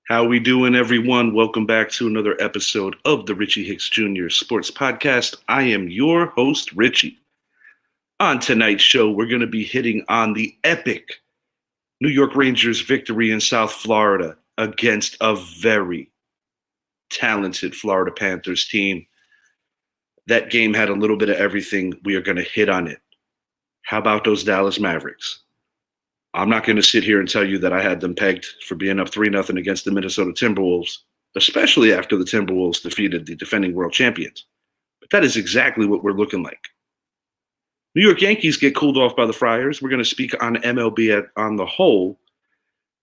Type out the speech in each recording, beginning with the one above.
How we doing, everyone? Welcome back to another episode of the Richie Hicks Jr. Sports Podcast. I am your host, Richie. On tonight's show, we're going to be hitting on the epic New York Rangers victory in South Florida against a very talented Florida Panthers team. That game had a little bit of everything. We are going to hit on it. How about those Dallas Mavericks? I'm not going to sit here and tell you that I had them pegged for being up 3-0 against the Minnesota Timberwolves, especially after the Timberwolves defeated the defending world champions. But that is exactly what we're looking like. New York Yankees get cooled off by the Friars. We're going to speak on MLB on the whole.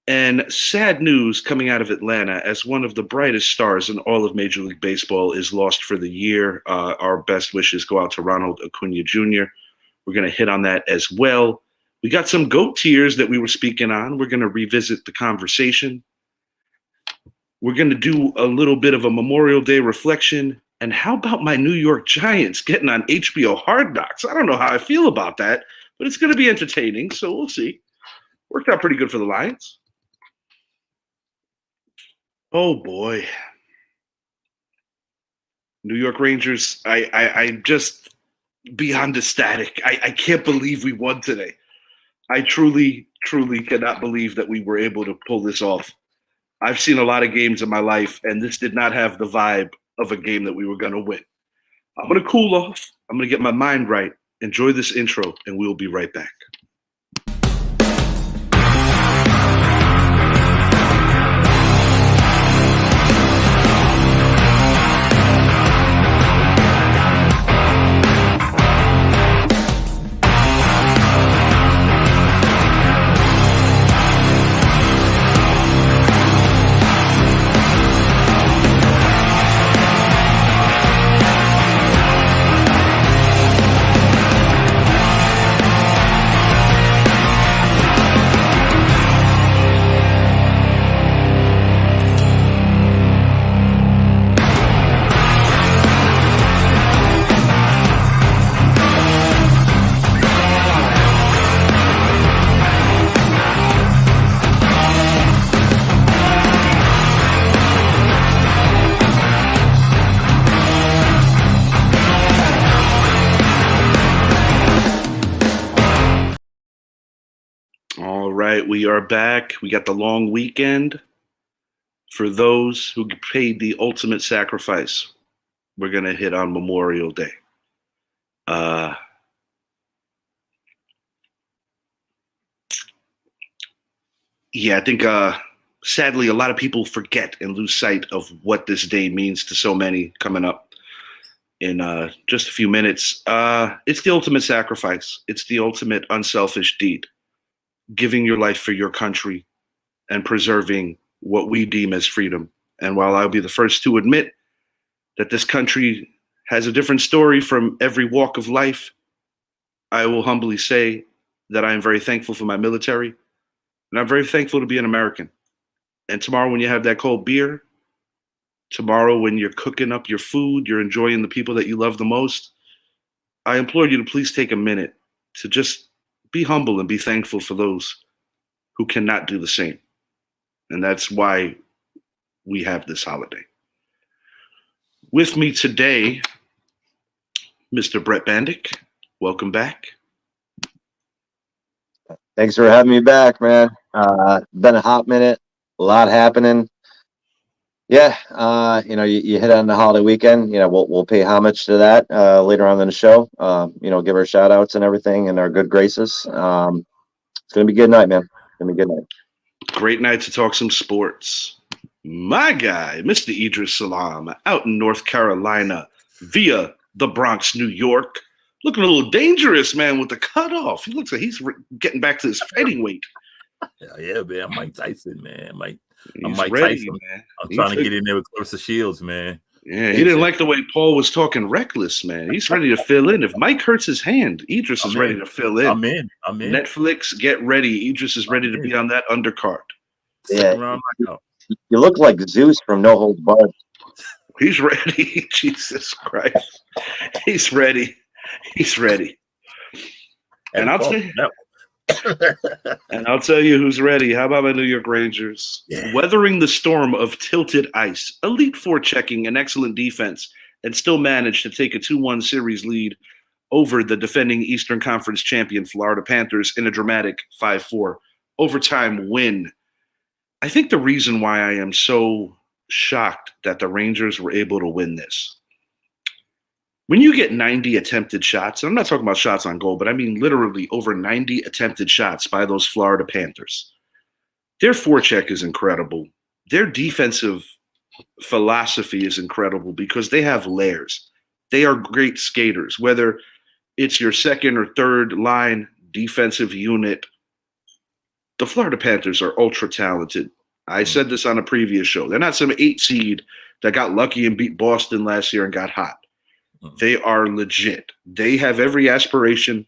And sad news coming out of Atlanta as one of the brightest stars in all of Major League Baseball is lost for the year. Our best wishes go out to Ronald Acuna Jr. We're going to hit on that as well. We got some GOAT tiers that we were speaking on. We're going to revisit the conversation. We're going to do a little bit of a Memorial Day reflection. And how about my New York Giants getting on HBO Hard Knocks? I don't know how I feel about that, but it's going to be entertaining, so we'll see. Worked out pretty good for the Lions. Oh, boy. New York Rangers, I just beyond ecstatic. I can't believe we won today. I truly cannot believe that we were able to pull this off. I've seen a lot of games in my life, and this did not have the vibe of a game that we were going to win. I'm going to cool off. I'm going to get my mind right. Enjoy this intro, and we'll be right back. All right, we are back. We got the long weekend. For those who paid the ultimate sacrifice, we're going to hit on Memorial Day. I think sadly a lot of people forget and lose sight of what this day means to so many coming up in just a few minutes. It's the ultimate sacrifice. It's the ultimate unselfish deed. Giving your life for your country and preserving what we deem as freedom. And while I'll be the first to admit that this country has a different story from every walk of life, I will humbly say that I am very thankful for my military, and I'm very thankful to be an American. And tomorrow when you have that cold beer, tomorrow when you're cooking up your food, you're enjoying the people that you love the most, I implore you to please take a minute to just be humble and be thankful for those who cannot do the same. And that's why we have this holiday. With me today, Mr. Brett Bandick. Welcome back. Thanks for having me back, man. Been a hot minute, a lot happening. Yeah, you hit on the holiday weekend. We'll pay homage to that later on in the show. Give our shout outs and everything and our good graces. It's gonna be a good night, man. It's gonna be a good night. Great night to talk some sports. My guy, Mr. Idris Salam, out in North Carolina via the Bronx, New York. Looking a little dangerous, man, with the cutoff. He looks like he's getting back to his fighting weight. Yeah, man. I'm Mike Tyson, man. I'm He's Mike ready, Tyson. man. I'm trying to get in there with Clarissa Shields, man. Yeah, he didn't like the way Paul was talking reckless, man. He's ready to fill in. If Mike hurts his hand, Idris is ready to fill in. I'm in. Netflix, get ready. Idris is ready to be on that undercard. Yeah, you look like Zeus from No Holds Barred. He's ready. Jesus Christ. He's ready. And I'll tell you, And I'll tell you who's ready. How about my New York Rangers? Yeah. Weathering the storm of tilted ice, elite forechecking, and excellent defense, and still managed to take a 2-1 series lead over the defending Eastern Conference champion Florida Panthers in a dramatic 5-4 overtime win. I think the reason why I am so shocked that the Rangers were able to win this, when you get 90 attempted shots, and I'm not talking about shots on goal, but I mean literally over 90 attempted shots by those Florida Panthers, their forecheck is incredible. Their defensive philosophy is incredible because they have layers. They are great skaters, whether it's your second or third line defensive unit. The Florida Panthers are ultra talented. I said this on a previous show. They're not some 8 seed that got lucky and beat Boston last year and got hot. They are legit. They have every aspiration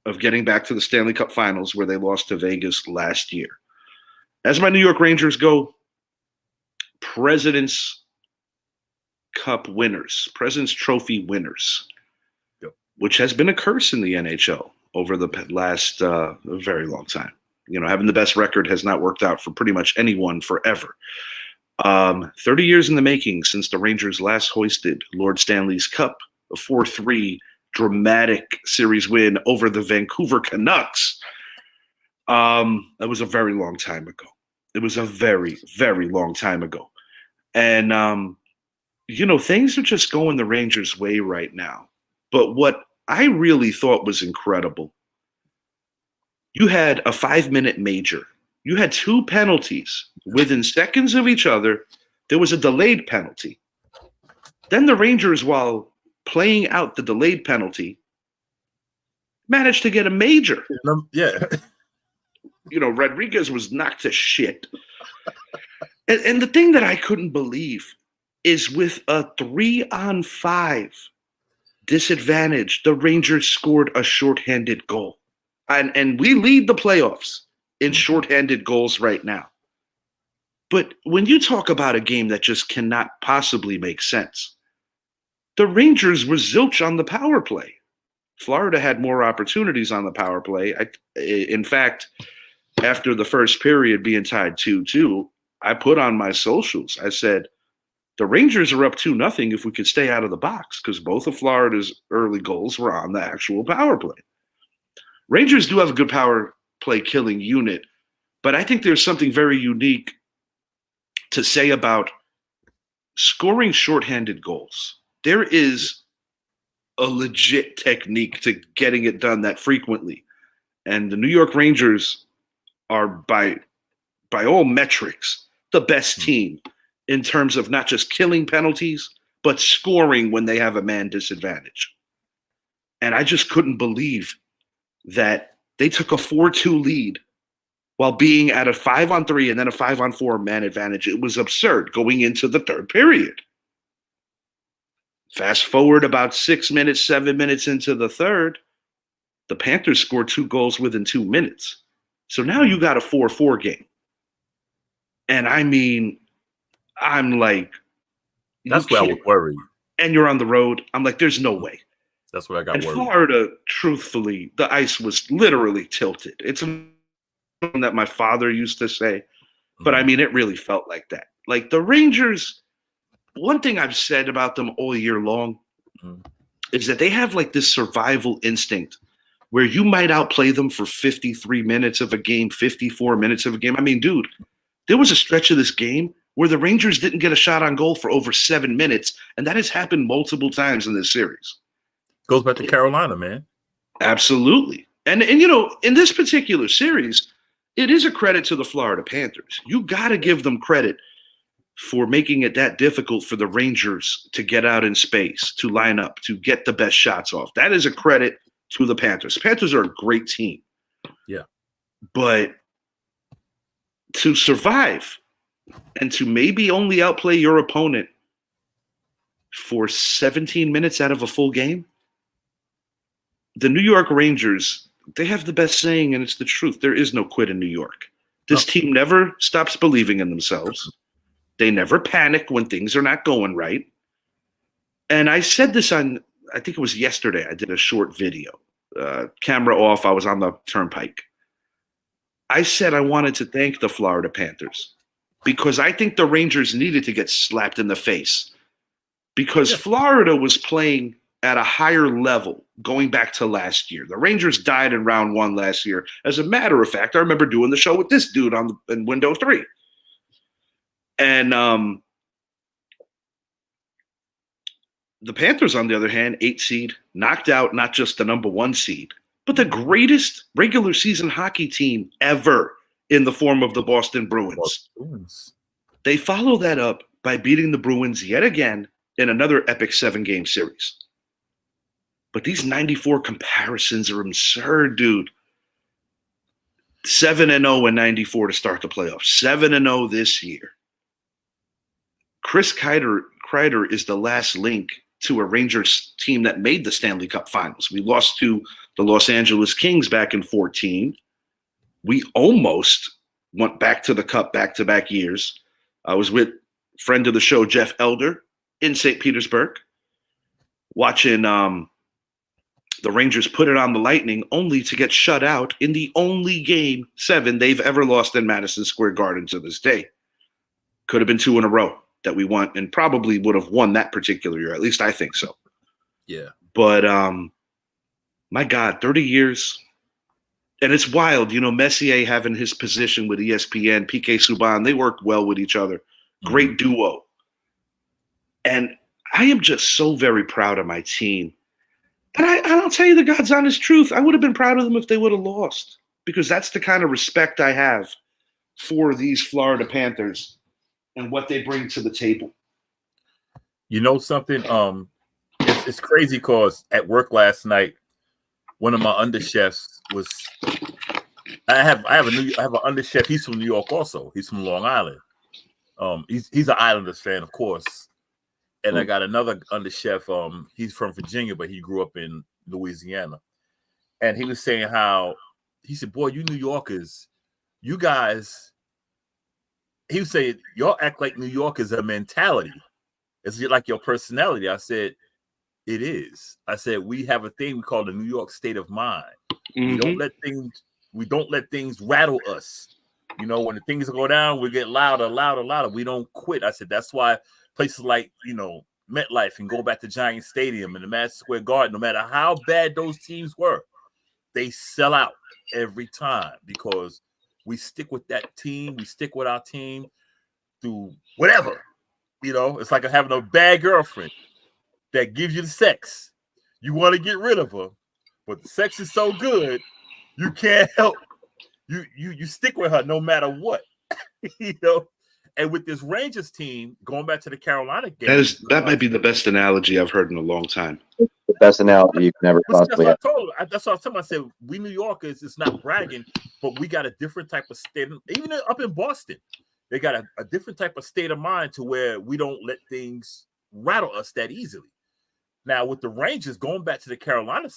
of getting back to the Stanley Cup Finals where they lost to Vegas last year. As my New York Rangers go, President's Cup winners, President's Trophy winners, which has been a curse in the NHL over the last very long time. You know, having the best record has not worked out for pretty much anyone forever. 30 years in the making since the Rangers last hoisted Lord Stanley's Cup, a 4-3 dramatic series win over the Vancouver Canucks. That was a very long time ago. It was a very, very long time ago. And, you know, things are just going the Rangers' way right now. But what I really thought was incredible, you had a 5-minute major. You had 2 penalties within seconds of each other. There was a delayed penalty. Then the Rangers, while playing out the delayed penalty, managed to get a major. Yeah. You know, Rodriguez was knocked to shit. And the thing that I couldn't believe is with a 3-on-5 disadvantage, the Rangers scored a shorthanded goal. And we lead the playoffs in shorthanded goals right now. But when you talk about a game that just cannot possibly make sense, the Rangers were zilch on the power play. Florida had more opportunities on the power play. In fact, after the first period being tied 2-2, I put on my socials, I said, the Rangers are up 2-0 if we could stay out of the box, because both of Florida's early goals were on the actual power play. Rangers do have a good power play killing unit, but I think there's something very unique to say about scoring shorthanded goals. There is a legit technique to getting it done that frequently. And the New York Rangers are, by all metrics, the best team in terms of not just killing penalties, but scoring when they have a man disadvantage. And I just couldn't believe that they took a 4-2 lead while being at a 5-on-3 and then a 5-on-4 man advantage. It was absurd going into the third period. Fast forward about 6 minutes, 7 minutes into the third, the Panthers scored 2 goals within 2 minutes. So now you got a 4-4 game. And I mean, I'm like, that's where I was worried. And you're on the road. I'm like, there's no way. That's where I got worried. Florida, truthfully, the ice was literally tilted. It's something that my father used to say, but I mean, it really felt like that. Like the Rangers, one thing I've said about them all year long is that they have like this survival instinct where you might outplay them for 53 minutes of a game, 54 minutes of a game. I mean, dude, there was a stretch of this game where the Rangers didn't get a shot on goal for over 7 minutes, and that has happened multiple times in this series. Goes back to Carolina, man. Absolutely. And you know, in this particular series, it is a credit to the Florida Panthers. You got to give them credit for making it that difficult for the Rangers to get out in space, to line up, to get the best shots off. That is a credit to the Panthers. The Panthers are a great team. Yeah. But to survive and to maybe only outplay your opponent for 17 minutes out of a full game, the New York Rangers, they have the best saying, and it's the truth. There is no quit in New York. This team never stops believing in themselves. They never panic when things are not going right. And I said this on, I think it was yesterday, I did a short video. Camera off, I was on the turnpike. I said I wanted to thank the Florida Panthers because I think the Rangers needed to get slapped in the face because Florida was playing at a higher level going back to last year. The Rangers died in round 1 last year. As a matter of fact, I remember doing the show with this dude in window 3. And the Panthers, on the other hand, 8 seed, knocked out not just the number 1 seed, but the greatest regular season hockey team ever in the form of the Boston Bruins. They follow that up by beating the Bruins yet again in another epic 7-game series. But these 94 comparisons are absurd, dude. 7-0 in 94 to start the playoffs. 7-0 this year. Chris Kreider is the last link to a Rangers team that made the Stanley Cup Finals. We lost to the Los Angeles Kings back in 2014. We almost went back to the Cup back-to-back years. I was with friend of the show, Jeff Elder, in St. Petersburg, watching the Rangers put it on the Lightning only to get shut out in the only Game 7 they've ever lost in Madison Square Garden to this day. Could have been 2 in a row that we won and probably would have won that particular year. At least I think so. Yeah. But my God, 30 years. And it's wild, Messier having his position with ESPN, PK Subban, they work well with each other. Great duo. And I am just so very proud of my team. And I'll tell you the God's honest truth. I would have been proud of them if they would have lost because that's the kind of respect I have for these Florida Panthers and what they bring to the table. You know something? It's crazy because at work last night, one of my underchefs was. I have an underchef. He's from New York also. He's from Long Island. He's an Islanders fan, of course. And I got another underchef. He's from Virginia, but he grew up in Louisiana. And he was saying how he said, "Boy, you New Yorkers, you guys." He was saying, "Y'all act like New York is a mentality. It's like your personality." I said, "It is." I said, "We have a thing we call the New York state of mind. We don't let things rattle us. When the things go down, we get louder. We don't quit." I said, "That's why places like, MetLife and go back to Giant Stadium and the Madison Square Garden, no matter how bad those teams were, they sell out every time because we stick with that team. We stick with our team through whatever. It's like having a bad girlfriend that gives you the sex. You want to get rid of her, but the sex is so good, you can't help. You stick with her no matter what, And with this Rangers team, going back to the Carolina game, that might be the best analogy I've heard in a long time. The best analogy you can ever possibly have. That's what I told him. I said, we New Yorkers, it's not bragging, but we got a different type of state. Even up in Boston, they got a different type of state of mind to where we don't let things rattle us that easily. Now, with the Rangers, going back to the Carolina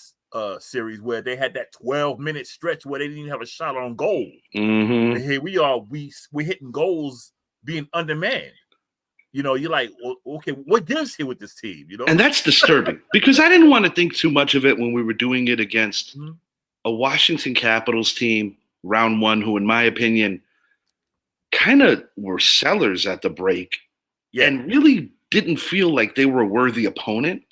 series where they had that 12-minute stretch where they didn't even have a shot on goal. Mm-hmm. And here we are, we're hitting goals being undermanned. You're like, well, okay, what gives here with this team? And that's disturbing because I didn't want to think too much of it when we were doing it against a Washington Capitals team, round 1, who, in my opinion, kind of were sellers at the break and really didn't feel like they were a worthy opponent.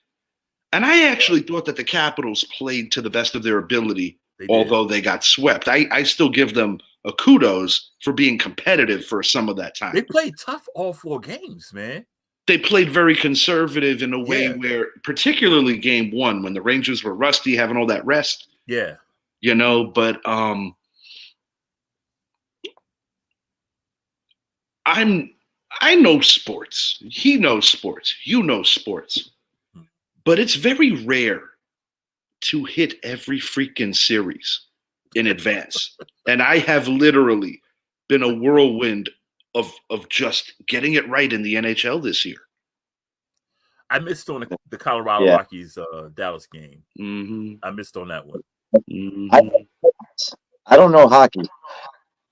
And I actually thought that the Capitals played to the best of their ability, although they got swept. I still give them a kudos for being competitive for some of that time. They played tough all 4 games, man. They played very conservative in a way where, particularly Game 1, when the Rangers were rusty, having all that rest. Yeah. But I know sports. He knows sports. You know sports. But it's very rare to hit every freaking series in advance. And I have literally been a whirlwind of just getting it right in the NHL this year. I missed on the Colorado Rockies Dallas game. Mm-hmm. I missed on that one. Mm-hmm. I don't know hockey.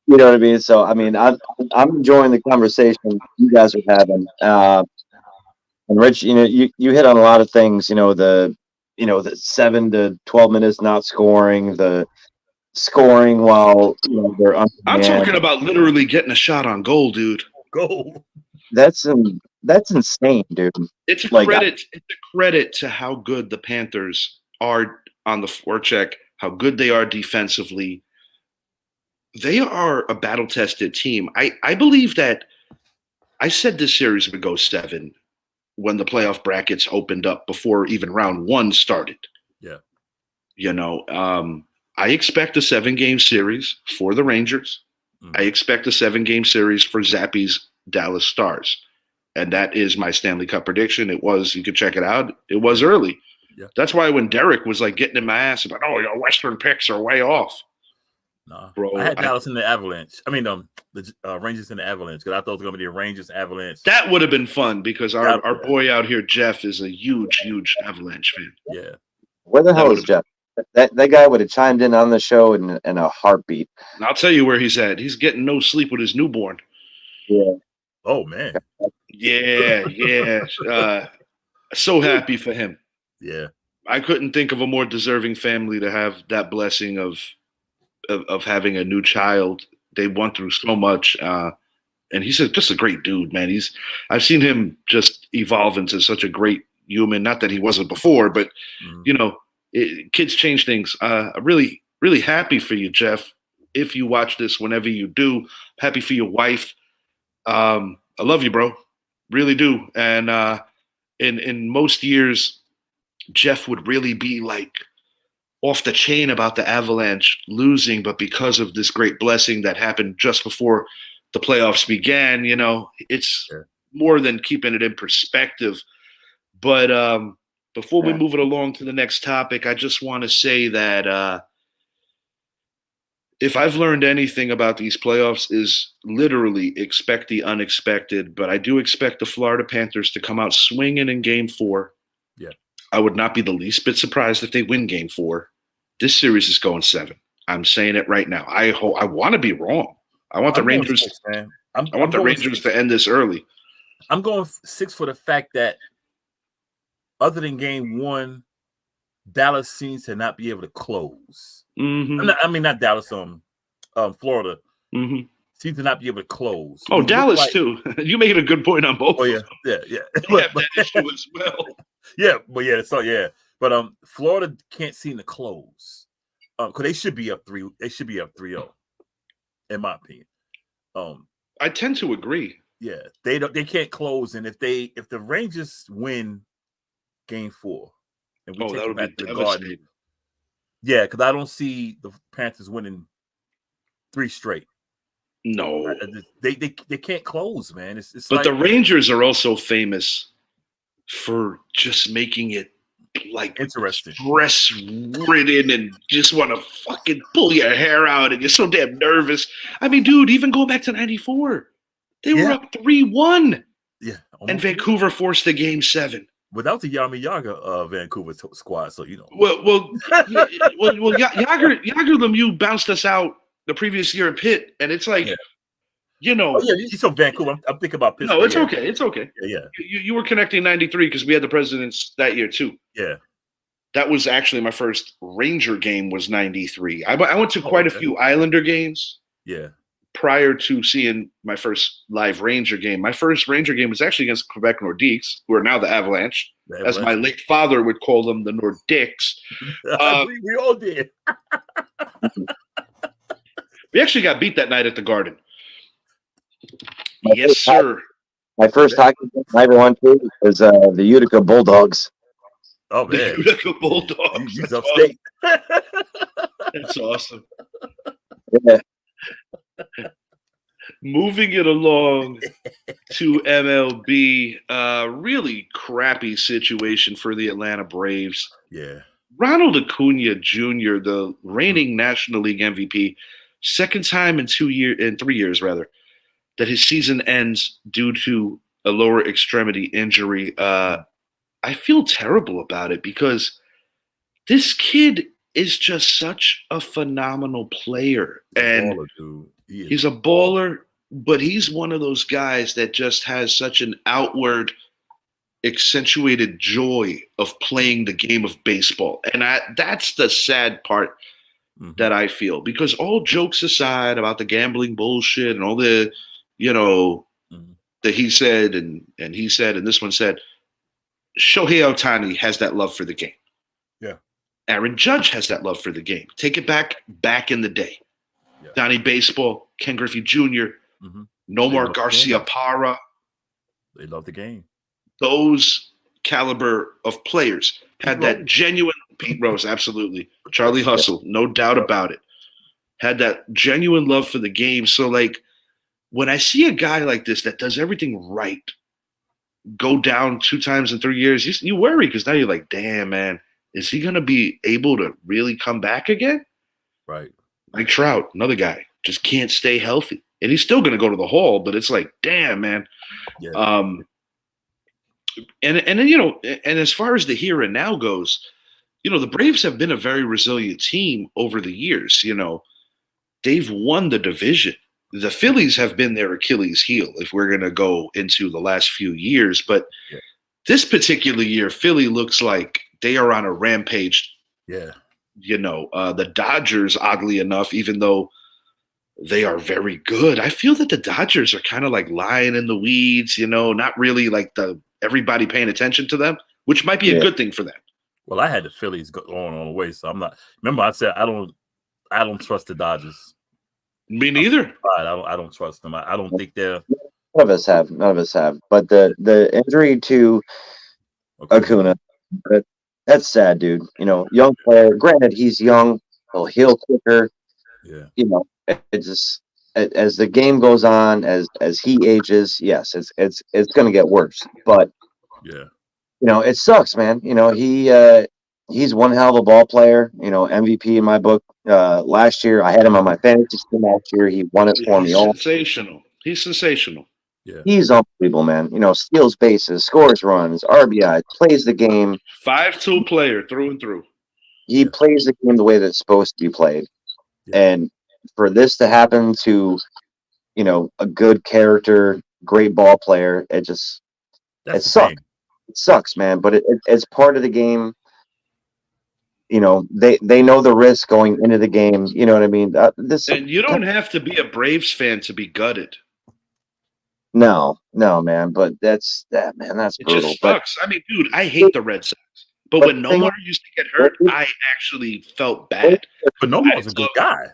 You know what I mean? So, I mean, I'm enjoying the conversation you guys are having. And Rich, you hit on a lot of things, the 7 to 12 minutes not scoring, the scoring while they're I'm undermanned. talking about literally getting a shot on goal, dude. Go. That's insane, dude. It's a Like, credit. It's a credit to how good the Panthers are on the forecheck, how good they are defensively. They are a battle-tested team. I believe that I said this series would go 7 when the playoff brackets opened up before even round 1 started. Yeah. I expect a 7-game series for the Rangers. I expect a 7-game series for Zappy's Dallas Stars. And that is my Stanley Cup prediction. It was, you could check it out. It was early. Yeah. That's why when Derek was like getting in my ass about, oh, your Western picks are way off. Nah, bro. I had Dallas in the Avalanche. I mean, the Rangers in the Avalanche because I thought it was going to be the Rangers Avalanche. That would have been fun because our boy out here, Jeff, is a huge Avalanche fan. Yeah. Where the hell is Jeff? That guy would have chimed in on the show in a heartbeat. And I'll tell you where he's at. He's getting no sleep with his newborn. Yeah. Oh man. Yeah. So happy for him. Yeah. I couldn't think of a more deserving family to have that blessing of having a new child. They went through so much, and he's just a great dude, man. I've seen him just evolve into such a great human. Not that he wasn't before, but kids change things. I'm really, really happy for you, Jeff. If you watch this, whenever you do, happy for your wife. I love you, bro. Really do. And in most years, Jeff would really be like off the chain about the Avalanche losing, but because of this great blessing that happened just before the playoffs began, it's more than keeping it in perspective. But before we move it along to the next topic, I just want to say that if I've learned anything about these playoffs is literally expect the unexpected, but I do expect the Florida Panthers to come out swinging in Game 4. Yeah. I would not be the least bit surprised if they win Game 4. This series is going 7. I'm saying it right now. I want to be wrong. I want the Rangers. 6, man. I want the Rangers to end this early. I'm going 6 for the fact that other than Game 1, Dallas seems to not be able to close. Mm-hmm. Not Dallas. Florida mm-hmm. seems to not be able to close. Oh, Dallas too. You making a good point on both. Oh yeah. They have that issue as well. But Florida can't seem to close. Because they should be up 3. They should be up 3-0, in my opinion. I tend to agree. Yeah, they can't close, and if the Rangers win Game 4, and we take that it would back be to the Garden, yeah, because I don't see the Panthers winning 3 straight. No, they can't close, man. It's but like, the Rangers are also famous for just making it like interesting, stress ridden, and just want to fucking pull your hair out, and you're so damn nervous. I mean, dude, even going back to '94, they were up 3-1. Yeah, and Vancouver forced a Game 7. Without the Yami Yaga Vancouver squad, so Well, Yager Lemieux bounced us out the previous year in Pitt, and it's like, he's from Vancouver. I'm thinking about Pittsburgh. No, it's okay. It's okay. Yeah. You were connecting 93 because we had the Presidents that year too. Yeah. That was actually my first Ranger game was 93. I went to quite a few Islander games. Yeah. Prior to seeing my first live Ranger game. My first Ranger game was actually against Quebec Nordiques, who are now the Avalanche. As my late father would call them, the Nordiques. We all did. We actually got beat that night at the Garden. Yes, sir. My first hockey game I ever went to was the Utica Bulldogs. Oh, man. The Utica Bulldogs. He's upstate. That's awesome. Yeah. Moving it along to MLB, really crappy situation for the Atlanta Braves. Yeah. Ronald Acuna Jr., the reigning National League MVP, second time in 3 years, that his season ends due to a lower extremity injury. I feel terrible about it because this kid is just such a phenomenal player. And baller, dude. He's a baller, but he's one of those guys that just has such an outward, accentuated joy of playing the game of baseball. And that's the sad part that I feel, because all jokes aside about the gambling bullshit and all the, that he said and he said and this one said, Shohei Ohtani has that love for the game. Yeah. Aaron Judge has that love for the game. Take it back in the day. Yeah. Donnie Baseball, Ken Griffey Jr., Nomar Garcia Parra. They love the game. Those caliber of players had that genuine Pete Rose, absolutely. Charlie Hustle, no doubt about it. Had that genuine love for the game. So, like, when I see a guy like this that does everything right go down 2 times in 3 years, you worry, because now you're like, damn, man, is he going to be able to really come back again? Right. Like Trout, another guy, just can't stay healthy. And he's still going to go to the Hall, but it's like, damn, man. Yeah. And then, and as far as the here and now goes, the Braves have been a very resilient team over the years. They've won the division. The Phillies have been their Achilles heel, if we're going to go into the last few years. But this particular year, Philly looks like they are on a rampage. Yeah. The Dodgers, oddly enough, even though they are very good, I feel that the Dodgers are kind of like lying in the weeds, not really like everybody paying attention to them, which might be a good thing for them. Well, I had the Phillies going on the way, so I'm not. Remember, I said I don't trust the Dodgers. Me neither. I don't trust them. I don't think they're. None of us have. But the injury to Acuna, that's sad, dude. Young player. Granted, he's young. He'll heal quicker. Yeah. It just as the game goes on, as he ages, yes, it's going to get worse. But it sucks, man. He's one hell of a ball player. MVP in my book. Last year, I had him on my fantasy team. Last year, he won it for me. Sensational. He's sensational. Yeah, he's unbelievable, man. Steals bases, scores runs, RBI, plays the game. 5-tool player through and through. He plays the game the way that it's supposed to be played. And for this to happen to, a good character, great ball player, it sucks. It sucks, man. But it's part of the game. They know the risk going into the game. You know what I mean? And you don't have to be a Braves fan to be gutted. No, man. But that's brutal. It just sucks. I mean, dude, I hate the Red Sox. But when Nomar used to get hurt, I actually felt bad. But Nomar's a good guy.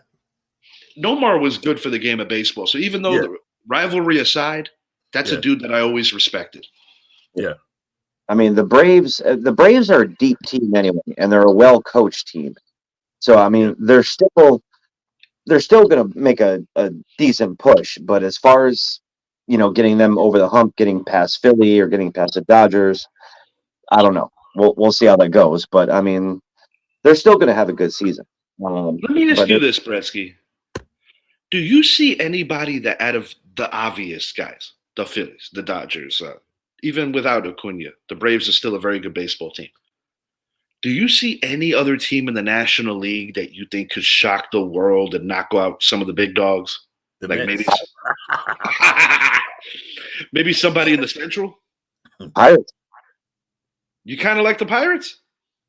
Nomar was good for the game of baseball. So even though the rivalry aside, that's a dude that I always respected. Yeah. I mean, the Braves are a deep team anyway, and they're a well-coached team. So, I mean, they're still going to make a decent push. But as far as, getting them over the hump, getting past Philly or getting past the Dodgers, I don't know. We'll see how that goes. But, I mean, they're still going to have a good season. Let me ask you this, Bretsky. Do you see anybody that out of the obvious guys, the Phillies, the Dodgers, even without Acuna, the Braves are still a very good baseball team. Do you see any other team in the National League that you think could shock the world and knock out some of the big dogs? Maybe somebody in the Central? Pirates. You kind of like the Pirates?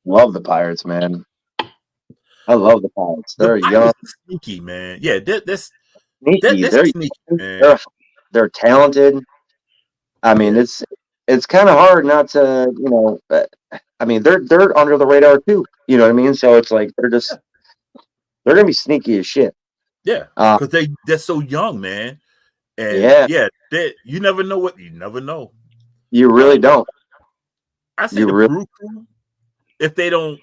Love the Pirates, man. I love the Pirates. They're young, sneaky, man. Yeah, they're sneaky. They're sneaky, man. They're talented. I mean, it's kind of hard not to, I mean, they're under the radar too. You know what I mean? So it's like they're gonna be sneaky as shit. Yeah, because they're so young, man. And you never know what you never know. You really don't. I say Brew Crew, if they don't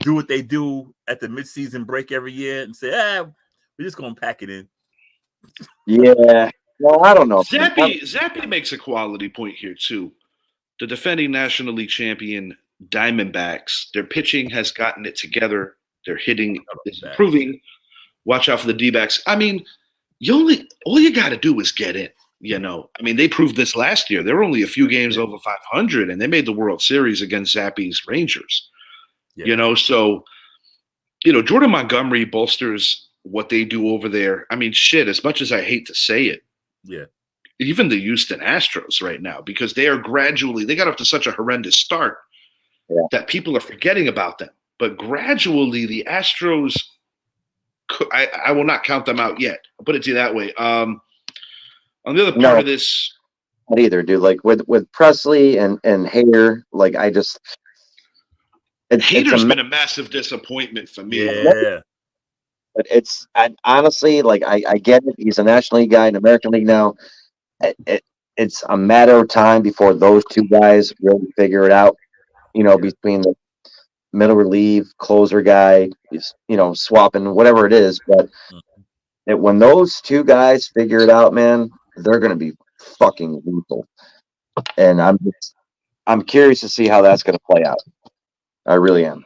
do what they do at the midseason break every year and say, we're just gonna pack it in. Yeah. Well, I don't know. Zappy makes a quality point here too. The defending National League champion Diamondbacks, their pitching has gotten it together. Their hitting is improving. Watch out for the D-backs. I mean, all you got to do is get in. I mean, they proved this last year. They were only a few games over 500, and they made the World Series against Zappy's Rangers. Yeah. So Jordan Montgomery bolsters what they do over there. I mean, shit, as much as I hate to say it, even the Houston Astros right now, because they got off to such a horrendous start that people are forgetting about them. But gradually, the Astros I will not count them out yet. I'll put it to you that way. On the other part of this, not either, dude. Like with Presley and Hader, like I just Hader's been a massive disappointment for me. Yeah. But honestly, like I get it. He's a National League guy in American League now. It's a matter of time before those two guys really figure it out. Between the middle relief closer guy, swapping whatever it is. But when those two guys figure it out, man, they're gonna be fucking lethal. And I'm curious to see how that's gonna play out. I really am.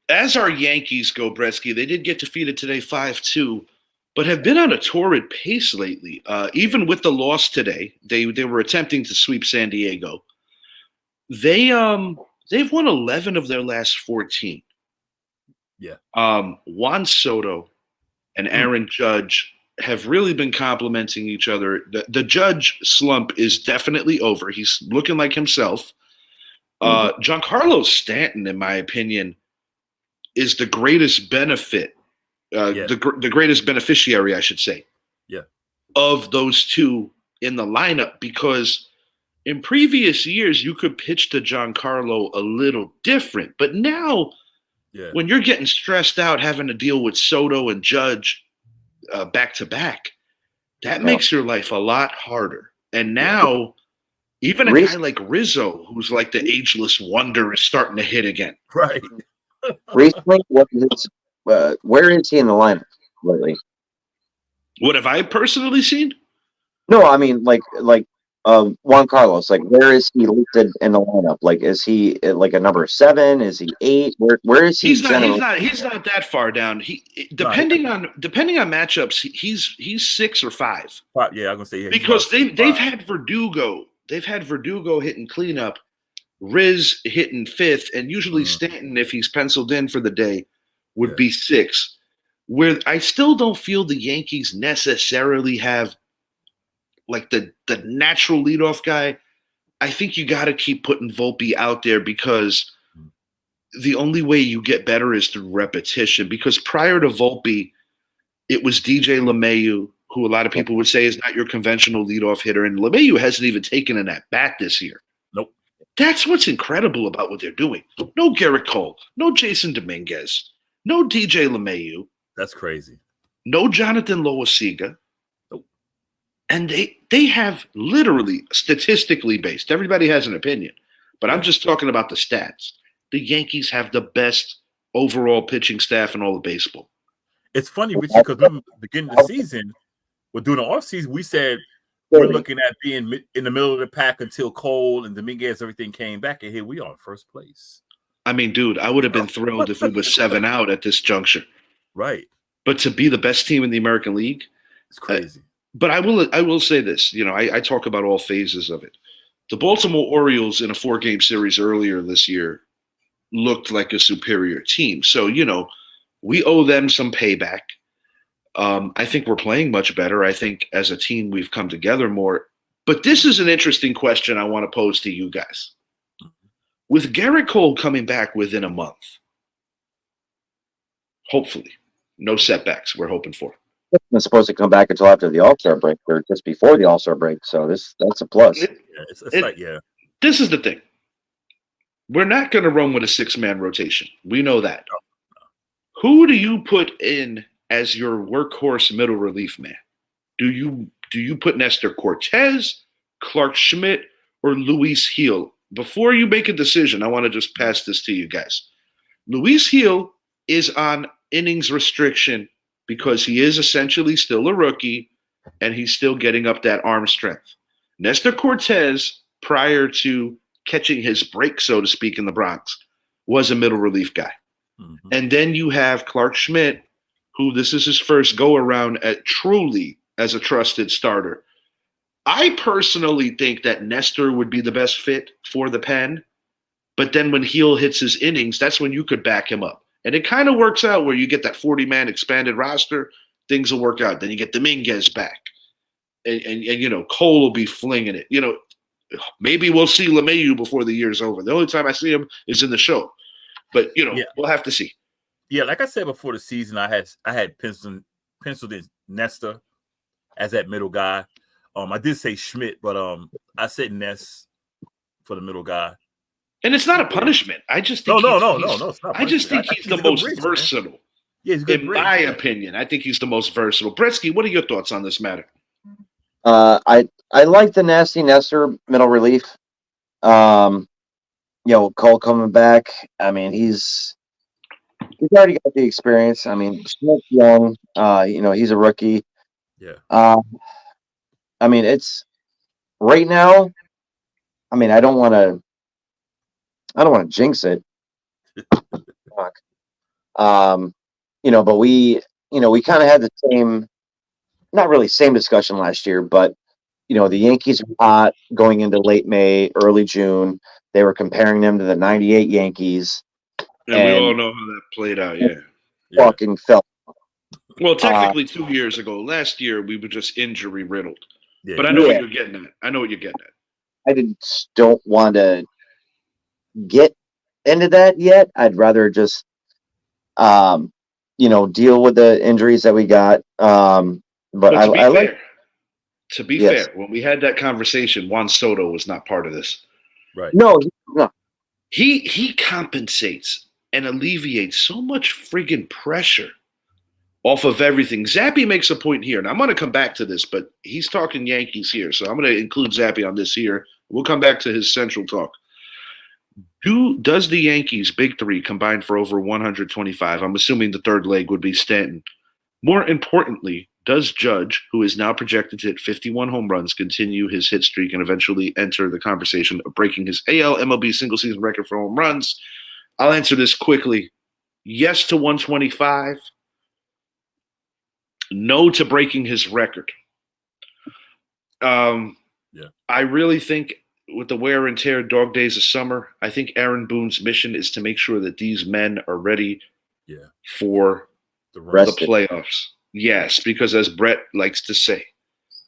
As our Yankees go, Bretsky, they did get defeated today 5-2, but have been on a torrid pace lately. Even with the loss today, they were attempting to sweep San Diego. They've won 11 of their last 14. Yeah. Juan Soto and Aaron Judge have really been complimenting each other. The Judge slump is definitely over. He's looking like himself. Giancarlo Stanton, in my opinion, is the greatest benefit, the greatest beneficiary, I should say, of those two in the lineup, because in previous years you could pitch to Giancarlo a little different, but now when you're getting stressed out having to deal with Soto and Judge back to back, that makes your life a lot harder. And now even a guy like Rizzo, who's like the ageless wonder, is starting to hit again. Right. Recently, where is he in the lineup lately? What have I personally seen? No, I mean like Juan Carlos. Like, where is he listed in the lineup? Like, is he like a number 7? Is he 8? Where is he? He's not that far down. Depending on matchups, he's 6 or 5. Yeah, I'm gonna say because they've had Verdugo. They've had Verdugo hitting cleanup, Riz hitting 5th, and usually Stanton, if he's penciled in for the day, would be 6. Where I still don't feel the Yankees necessarily have like the natural leadoff guy. I think you got to keep putting Volpe out there, because the only way you get better is through repetition. Because prior to Volpe, it was DJ LeMahieu, who a lot of people would say is not your conventional leadoff hitter. And LeMahieu hasn't even taken an at-bat this year. Nope. That's what's incredible about what they're doing. No Garrett Cole, no Jason Dominguez, no DJ LeMahieu. That's crazy. No Jonathan Loaisiga. Nope. And they have literally, statistically based, everybody has an opinion, but I'm just talking about the stats. The Yankees have the best overall pitching staff in all of baseball. It's funny, Richie, because we beginning of the season, during the offseason, we said we're looking at being in the middle of the pack until Cole and Dominguez, everything came back, and here we are in first place. I mean, dude, I would have been thrilled if we were 7 out at this juncture. Right. But to be the best team in the American League, it's crazy. But I will say this, I talk about all phases of it. The Baltimore Orioles in a 4-game series earlier this year looked like a superior team. So, we owe them some payback. I think we're playing much better. I think as a team we've come together more. But this is an interesting question I want to pose to you guys. With Garrett Cole coming back within a month, hopefully, no setbacks we're hoping for. It's supposed to come back until after the All-Star break, or just before the All-Star break. So that's a plus. This is the thing. We're not going to run with a 6-man rotation. We know that. No. Who do you put in as your workhorse middle relief man? Do you put Nestor Cortez, Clark Schmidt, or Luis Gil? Before you make a decision, I want to just pass this to you guys. Luis Gil is on innings restriction because he is essentially still a rookie and he's still getting up that arm strength. Nestor Cortez, prior to catching his break, so to speak, in the Bronx, was a middle relief guy. Mm-hmm. And then you have Clark Schmidt, who this is his first go-around at truly as a trusted starter. I personally think that Nestor would be the best fit for the pen, but then when Gil hits his innings, that's when you could back him up. And it kind of works out where you get that 40-man expanded roster, things will work out. Then you get Dominguez back, and Cole will be flinging it. Maybe we'll see LeMahieu before the year's over. The only time I see him is in the show, but we'll have to see. Yeah, like I said before the season, I had penciled in Nestor as that middle guy. I did say Schmidt, but I said Ness for the middle guy. And it's not a punishment. I just think no, it's not. I just think I he's think the a good most bridge, man. versatile. Yeah, he's a good In bridge. my opinion, I think he's the most versatile. Bretsky, what are your thoughts on this matter? I like the Nasty Nestor middle relief. Cole coming back. I mean, he's already got the experience. I mean, Schmidt's young. He's a rookie. Yeah. I mean, it's right now. I mean, I don't want to jinx it. Fuck. But we kind of had the same, not really same discussion last year, but the Yankees were hot going into late May, early June. They were comparing them to the '98 Yankees, And we all know how that played out. Yeah. fucking fell. Well, technically 2 years ago. Last year we were just injury riddled. Yeah. But I know what you're getting at. I just don't want to get into that yet. I'd rather just deal with the injuries that we got. But to be fair, when we had that conversation, Juan Soto was not part of this. Right. No. He compensates and alleviates so much friggin' pressure off of everything. Zappy makes a point here, and I'm going to come back to this, but he's talking Yankees here, so I'm going to include Zappy on this here. We'll come back to his central talk. Does the Yankees' big three combine for over 125? I'm assuming the third leg would be Stanton. More importantly, does Judge, who is now projected to hit 51 home runs, continue his hit streak and eventually enter the conversation of breaking his AL MLB single-season record for home runs? I'll answer this quickly. Yes to 125. No to breaking his record. I really think with the wear and tear dog days of summer, I think Aaron Boone's mission is to make sure that these men are ready for the playoffs. Yes, because as Brett likes to say,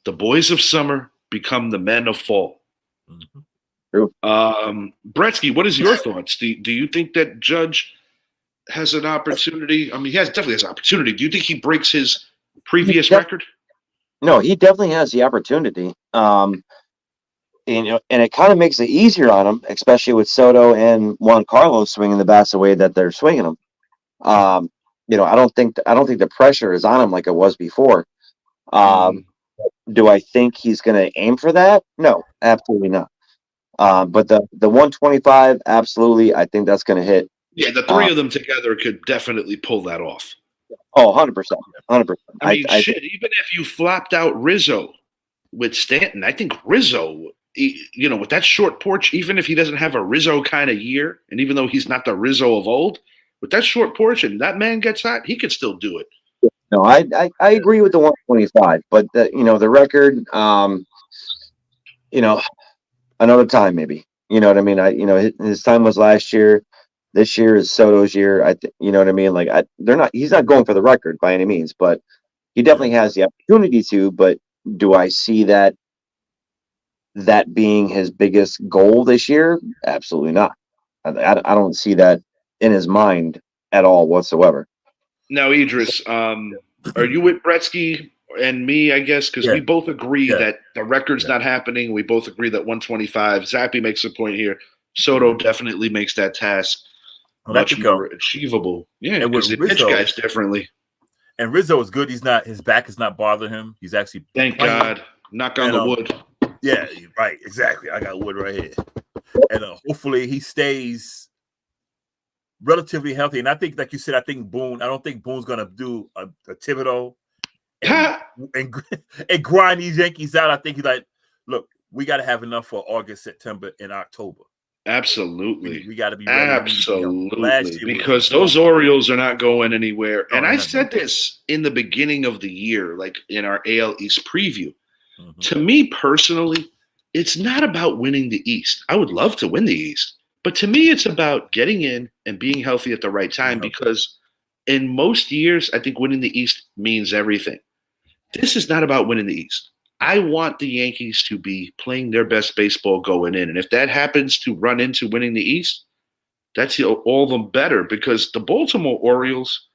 the boys of summer become the men of fall. Mm-hmm. True. Bretsky, what is your thoughts? Do you think that Judge has an opportunity? I mean, he definitely has an opportunity. Do you think he breaks his previous record? No, he definitely has the opportunity. And it kind of makes it easier on him, especially with Soto and Juan Carlos swinging the bats the way that they're swinging them. I don't think the pressure is on him like it was before. Do I think he's going to aim for that? No, absolutely not. But the 125, absolutely, I think that's going to hit. Yeah, the three of them together could definitely pull that off. Oh, 100%. 100%. I mean, even if you flopped out Rizzo with Stanton, I think Rizzo, with that short porch, even if he doesn't have a Rizzo kind of year, and even though he's not the Rizzo of old, with that short porch and that man gets hot, he could still do it. No, I agree with the 125, but the record, another time maybe. You know what I mean? His time was last year. This year is Soto's year. You know what I mean? Like he's not going for the record by any means, but he definitely has the opportunity to. But do I see that being his biggest goal this year? Absolutely not. I don't see that in his mind at all whatsoever. Now, Idris, are you with Bretsky and me, I guess? Because we both agree that the record's not happening. We both agree that 125. Zappy makes a point here. Soto definitely makes that task much more achievable. Yeah, because they pitch guys differently. And Rizzo is good. His back is not bothering him. He's actually Thank God. Knock on the wood. Yeah, right. Exactly. I got wood right here. And hopefully he stays relatively healthy. And I think, like you said, I don't think Boone's going to do a Thibodeau and grind these Yankees out. I think he's like, look, we got to have enough for August, September, and October. Absolutely. We got to be ready. Absolutely. Because those Orioles are not going anywhere. And I said this in the beginning of the year, like in our AL East preview. Mm-hmm. To me personally, it's not about winning the East. I would love to win the East. But to me, it's about getting in and being healthy at the right time, because in most years, I think winning the East means everything. This is not about winning the East. I want the Yankees to be playing their best baseball going in. And if that happens to run into winning the East, That's all of them better because the Baltimore Orioles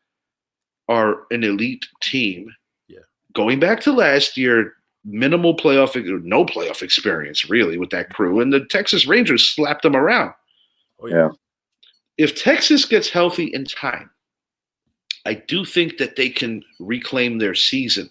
are an elite team. Yeah. Going back to last year, minimal playoff, no playoff experience really with that crew, and the Texas Rangers slapped them around. Oh, yeah. If Texas gets healthy in time, I do think that they can reclaim their season.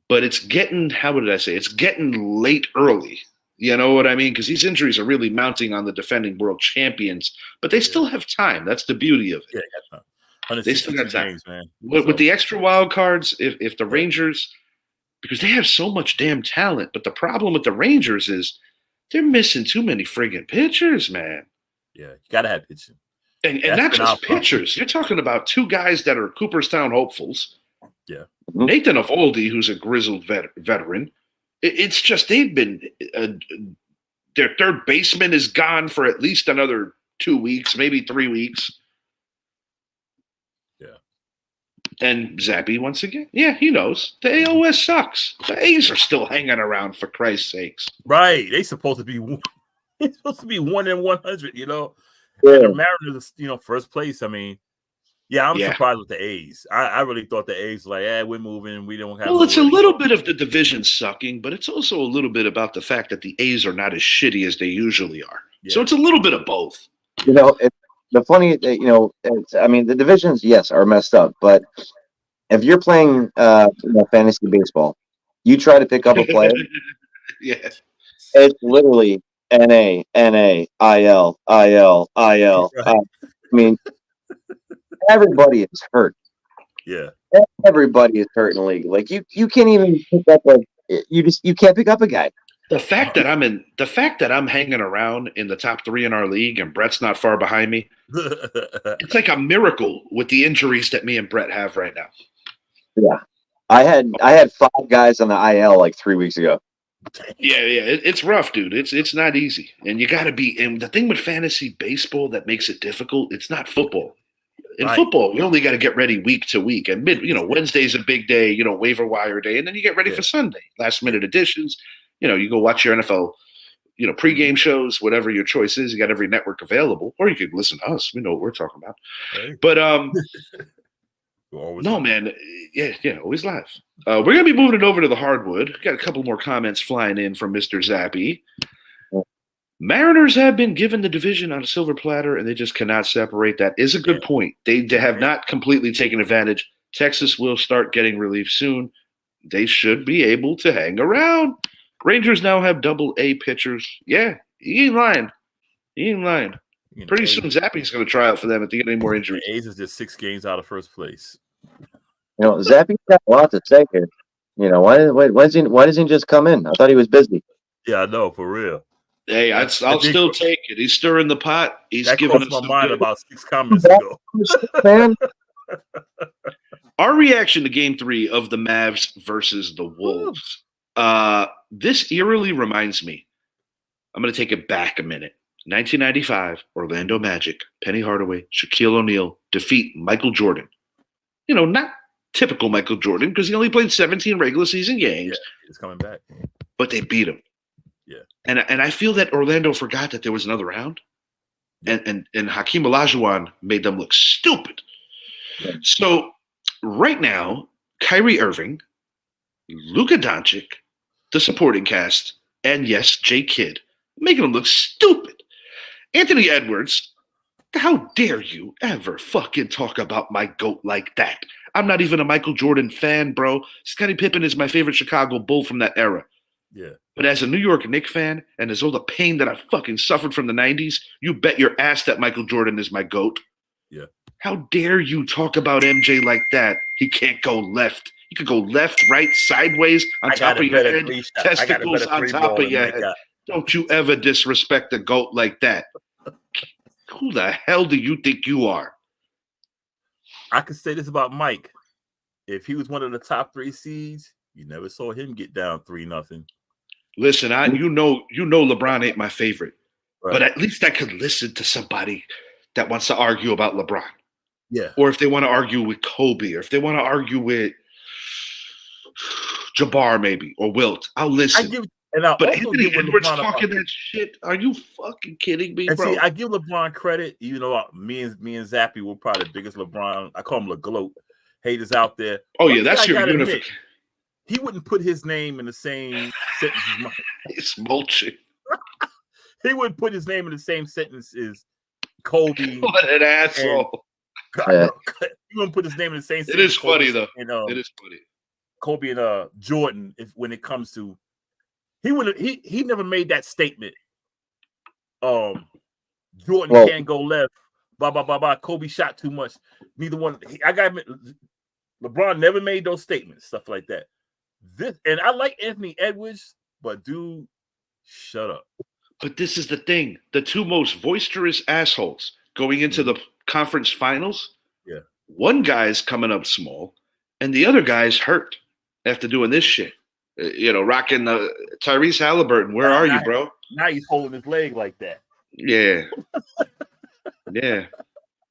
But it's getting, how would I say, it's getting late early. You know what I mean? Because these injuries are really mounting on the defending world champions, but they still have time. That's the beauty of it. Yeah, they still got time. Games, man. With the extra wild cards, if the Rangers, because they have so much damn talent, but the problem with the Rangers is they're missing too many friggin' pitchers, man. Yeah, you got to have pitching. And not just pitchers. You're talking about two guys that are Cooperstown hopefuls. Yeah. Nathan Eovaldi, who's a grizzled veteran. It's just they've been their third baseman is gone for at least another 2 weeks, maybe 3 weeks. Yeah. And Zappy, once again, he knows. The AOS sucks. The A's are still hanging around, for Christ's sakes. Right. They're supposed to be 1 in 100, you know. Yeah. And the Mariners, first place. I mean, I'm surprised with the A's. I really thought the A's were like, we're moving. We don't have. Well, it's a little bit of the division sucking, but it's also a little bit about the fact that the A's are not as shitty as they usually are. Yeah. So it's a little bit of both. The funny, the divisions, yes, are messed up, but if you're playing fantasy baseball, you try to pick up a player. Yeah. It's literally NA, IL. Right. I mean, everybody is hurt. Yeah. Everybody is hurt in the league. Like you can't even pick up you can't pick up a guy. The fact that I'm hanging around in the top 3 in our league and Brett's not far behind me, it's like a miracle with the injuries that me and Brett have right now. Yeah. I had 5 guys on the IL like 3 weeks ago. Yeah, it's rough, dude. It's not easy, and you got to be. And the thing with fantasy baseball that makes it difficult, it's not football. In football, we only got to get ready week to week, and Wednesday's a big day, waiver wire day, and then you get ready for Sunday, last minute additions. You go watch your NFL, pregame shows, whatever your choice is. You got every network available, or you could listen to us. We know what we're talking about. Right. But no, man. Yeah, always live. We're going to be moving it over to the hardwood. Got a couple more comments flying in from Mr. Zappy. Mariners have been given the division on a silver platter, and they just cannot separate. That is a good point. They have not completely taken advantage. Texas will start getting relief soon. They should be able to hang around. Rangers now have AA pitchers. Yeah, he ain't lying. Pretty soon, Zappy's going to try out for them if they get any more injuries. The A's is just 6 games out of first place. Zappy's got a lot to say here. Why doesn't he just come in? I thought he was busy. Yeah, I know, for real. Hey, I'll still take it. He's stirring the pot. He's giving us my mind about 6 comments ago. Our reaction to Game 3 of the Mavs versus the Wolves. This eerily reminds me. I'm going to take it back a minute. 1995, Orlando Magic, Penny Hardaway, Shaquille O'Neal defeat Michael Jordan. Not typical Michael Jordan because he only played 17 regular season games. Yeah, he's coming back. But they beat him. Yeah. And I feel that Orlando forgot that there was another round. And Hakeem Olajuwon made them look stupid. Yeah. So right now, Kyrie Irving, Luka Doncic, the supporting cast, and yes, J. Kidd, making them look stupid. Anthony Edwards, how dare you ever fucking talk about my GOAT like that? I'm not even a Michael Jordan fan, bro. Scottie Pippen is my favorite Chicago Bull from that era. Yeah. But as a New York Knicks fan, and as all the pain that I fucking suffered from the 90s, you bet your ass that Michael Jordan is my GOAT. Yeah. How dare you talk about MJ like that? He can't go left. He could go left, right, sideways, on top of your head, testicles on top of your head. Don't you ever disrespect the GOAT like that. Who the hell do you think you are? I can say this about Mike. If he was one of the top 3 seeds, you never saw him get down 3-0. Listen, you know LeBron ain't my favorite. Right. But at least I could listen to somebody that wants to argue about LeBron. Yeah. Or if they want to argue with Kobe, or if they want to argue with Jabbar maybe, or Wilt, I'll listen. And I But also Anthony give Edwards LeBron talking that shit. Are you fucking kidding me, and bro? see, I give LeBron credit. You know, me and Zappy were probably the biggest LeBron. I call him LeGloat haters out there. Oh One yeah, that's thing I your gotta uniform. admit, he wouldn't put his name in the same sentence as mine. It's mulching. He wouldn't put his name in the same sentence as Kobe. What an asshole! Yeah. He wouldn't put his name in the same It sentence. is funny though. And, it is funny. Kobe and Jordan. When it comes to, he never made that statement. Jordan can't go left. Blah blah blah blah. Kobe shot too much. Neither one. LeBron never made those statements. Stuff like that. And I like Anthony Edwards, but dude, shut up. But this is the thing: the two most boisterous assholes going into the conference finals. Yeah. One guy's coming up small, and the other guy's hurt after doing this shit. Rocking Tyrese Halliburton. Where are you, bro? Now he's holding his leg like that. Yeah. Yeah.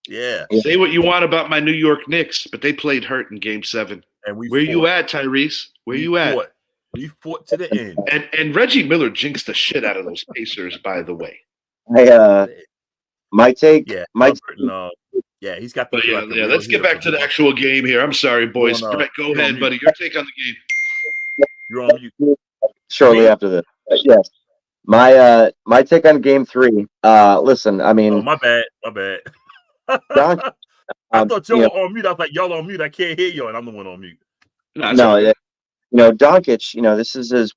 Yeah. Say what you want about my New York Knicks, but they played hurt in Game 7. And Where you at, Tyrese? Where you at? We fought to the end. And Reggie Miller jinxed the shit out of those Pacers, by the way. My take. Yeah. He's got. But let's get back to the actual game here. I'm sorry, boys. Go ahead, buddy. Your take on the game. You're on mute. Shortly after this, yes. My take on Game 3. Listen, I mean, my bad. Don, I thought y'all were on mute. I was like, y'all on mute. I can't hear y'all, and I'm the one on mute. No, Doncic. This is his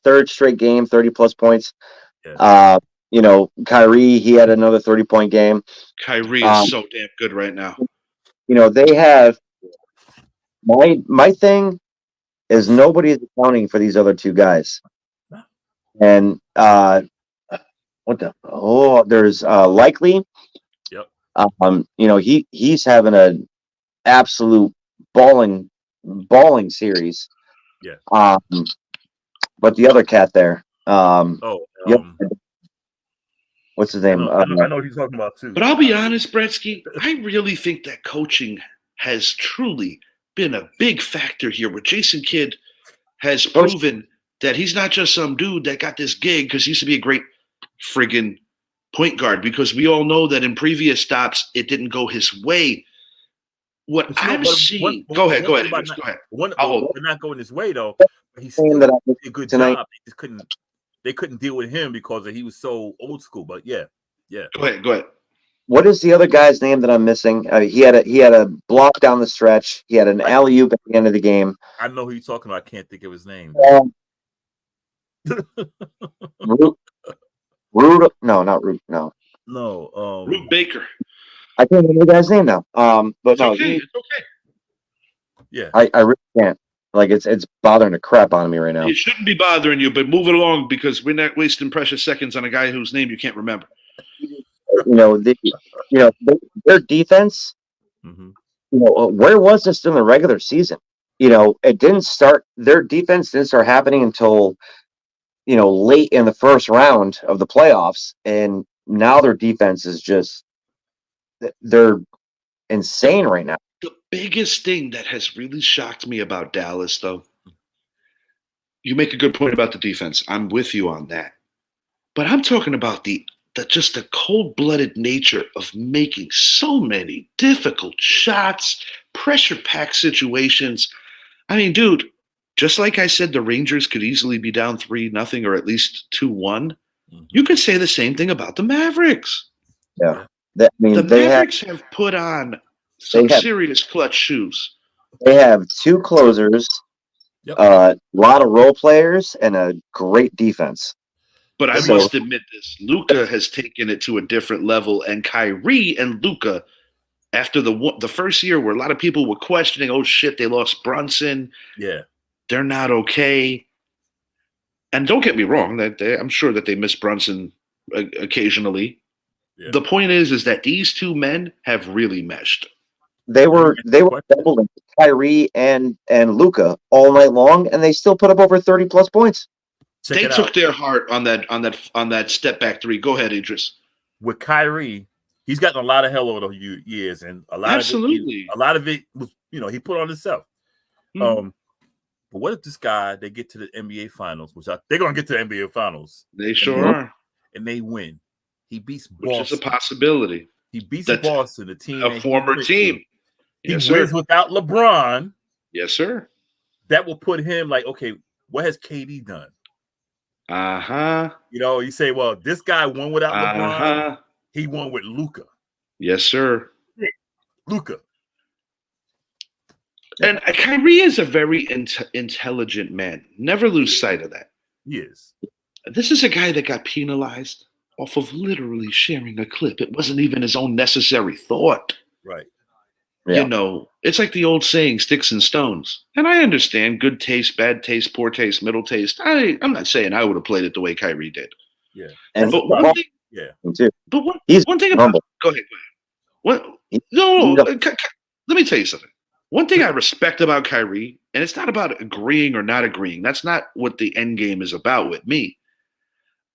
third straight game, 30+ points. Yeah. Kyrie, he had another 30-point game. Kyrie is so damn good right now. They have my thing is nobody's accounting for these other two guys. And there's Likely. Yep. He's having an absolute balling series. Yeah. But the other cat there. What's his name? I know what he's talking about too. But I'll be honest, Bretsky, I really think that coaching has truly been a big factor here, where Jason Kidd has proven that he's not just some dude that got this gig because he used to be a great friggin' point guard, because we all know that in previous stops, it didn't go his way. What I'm seeing... Go ahead. Go ahead. They're not going his way, though. He's still did a good job. They couldn't deal with him because he was so old school. But yeah. Go ahead. What is the other guy's name that I'm missing? He had a block down the stretch. He had an alley-oop at the end of the game. I know who you're talking about. I can't think of his name. Root? No, not Root. No. Root Baker. I can't remember the guy's name now. But it's okay. It's okay. Yeah. I really can't. Like it's bothering the crap out of me right now. It shouldn't be bothering you, but move it along, because we're not wasting precious seconds on a guy whose name you can't remember. Their defense. Mm-hmm. Where was this in the regular season? It didn't start. Their defense didn't start happening until late in the first round of the playoffs, and now their defense is they're insane right now. The biggest thing that has really shocked me about Dallas, though, you make a good point about the defense. I'm with you on that. But I'm talking about the cold-blooded nature of making so many difficult shots, pressure-packed situations. I mean, dude, just like I said, the Rangers could easily be down 3-0 or at least 2-1. Mm-hmm. You could say the same thing about the Mavericks. Yeah. The Mavericks have put on some serious clutch shoes. They have two closers, a lot of role players, and a great defense. But I must admit this. Luka has taken it to a different level, and Kyrie and Luka, after the first year where a lot of people were questioning, oh shit, they lost Brunson. Yeah. They're not okay. And don't get me wrong, I'm sure that they miss Brunson occasionally. Yeah. The point is that these two men have really meshed. They were doubling Kyrie and Luka all night long, and they still put up over 30+ points. They took their heart on that step back three. Go ahead, Idris. With Kyrie, he's gotten a lot of hell over the years, and a lot of it was, he put on himself. Mm-hmm. But what if this guy, they get to the NBA Finals, they're going to get to the NBA Finals. They sure are. And they win. He beats Boston. Which is a possibility. He beats Boston, the team. A former team. He wins without LeBron. Yes, sir. That will put him like, okay, what has KD done? You know, you say, well, this guy won without LeBron. He won with Luka. Yes, sir. Luka. And Kyrie is a very intelligent man. Never lose sight of that. He is. This is a guy that got penalized off of literally sharing a clip. It wasn't even his own necessary thought. Right. Yeah. You know, it's like the old saying, sticks and stones. And I understand good taste, bad taste, poor taste, middle taste. I'm not saying I would have played it the way Kyrie did. Yeah. And but one thing, But one thing about go ahead. What? No. Let me tell you something. One thing I respect about Kyrie, and it's not about agreeing or not agreeing. That's not what the end game is about with me.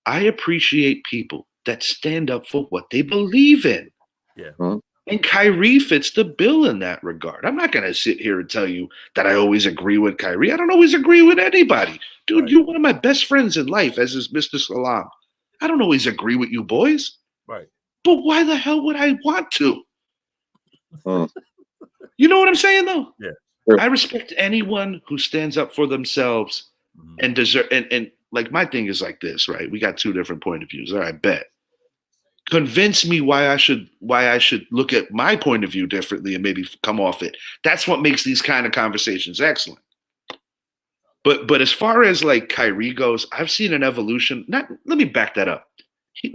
I appreciate people that stand up for what they believe in. Yeah. And Kyrie fits the bill in that regard. I'm not going to sit here and tell you that I always agree with Kyrie. I don't always agree with anybody. Dude, You're one of my best friends in life, as is Mr. Salam. I don't always agree with you boys. Right. But why the hell would I want to? You know what I'm saying, though? Yeah. Sure. I respect anyone who stands up for themselves and deserve. And like my thing is like this, right? We got two different point of views. All right, bet. Convince me why I should look at my point of view differently and maybe come off it. That's what makes these kind of conversations excellent. But as far as like Kyrie goes, I've seen an evolution. Let me back that up.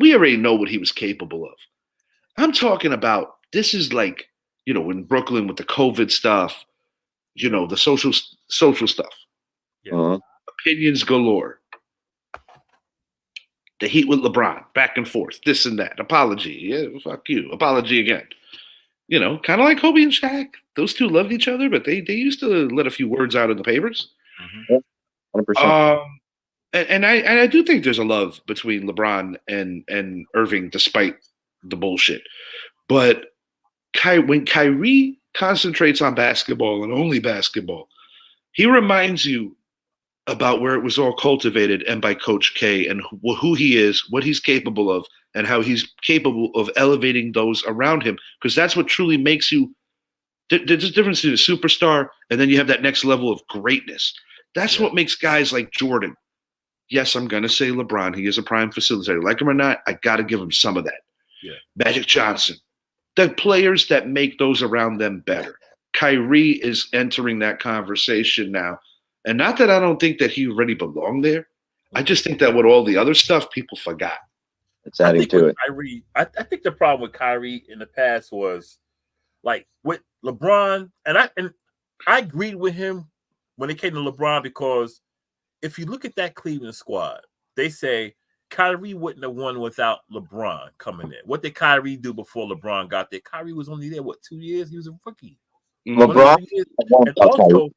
We already know what he was capable of. I'm talking about this is like, you know, in Brooklyn with the COVID stuff, you know, the social stuff. Yeah. Opinions galore. The heat with LeBron, back and forth, this and that. Apology. Yeah, fuck you. Apology again. You know, kind of like Kobe and Shaq. Those two loved each other, but they used to let a few words out in the papers. 100%. And I do think there's a love between LeBron and Irving, despite the bullshit. But when Kyrie concentrates on basketball and only basketball, he reminds you about where it was all cultivated and by Coach K and who he is, what he's capable of, and how he's capable of elevating those around him. Because that's what truly makes you – there's a difference between a superstar and then you have that next level of greatness. That's what makes guys like Jordan. Yes, I'm going to say LeBron. He is a prime facilitator. Like him or not, I got to give him some of that. Yeah. Magic Johnson. The players that make those around them better. Kyrie is entering that conversation now. And not that I don't think that he already belonged there. I just think that with all the other stuff, people forgot. It's adding to it. Kyrie, I think the problem with Kyrie in the past was like with LeBron, and I agreed with him when it came to LeBron, because if you look at that Cleveland squad, they say Kyrie wouldn't have won without LeBron coming in. What did Kyrie do before LeBron got there? Kyrie was only there, 2 years? He was a rookie. LeBron, and also,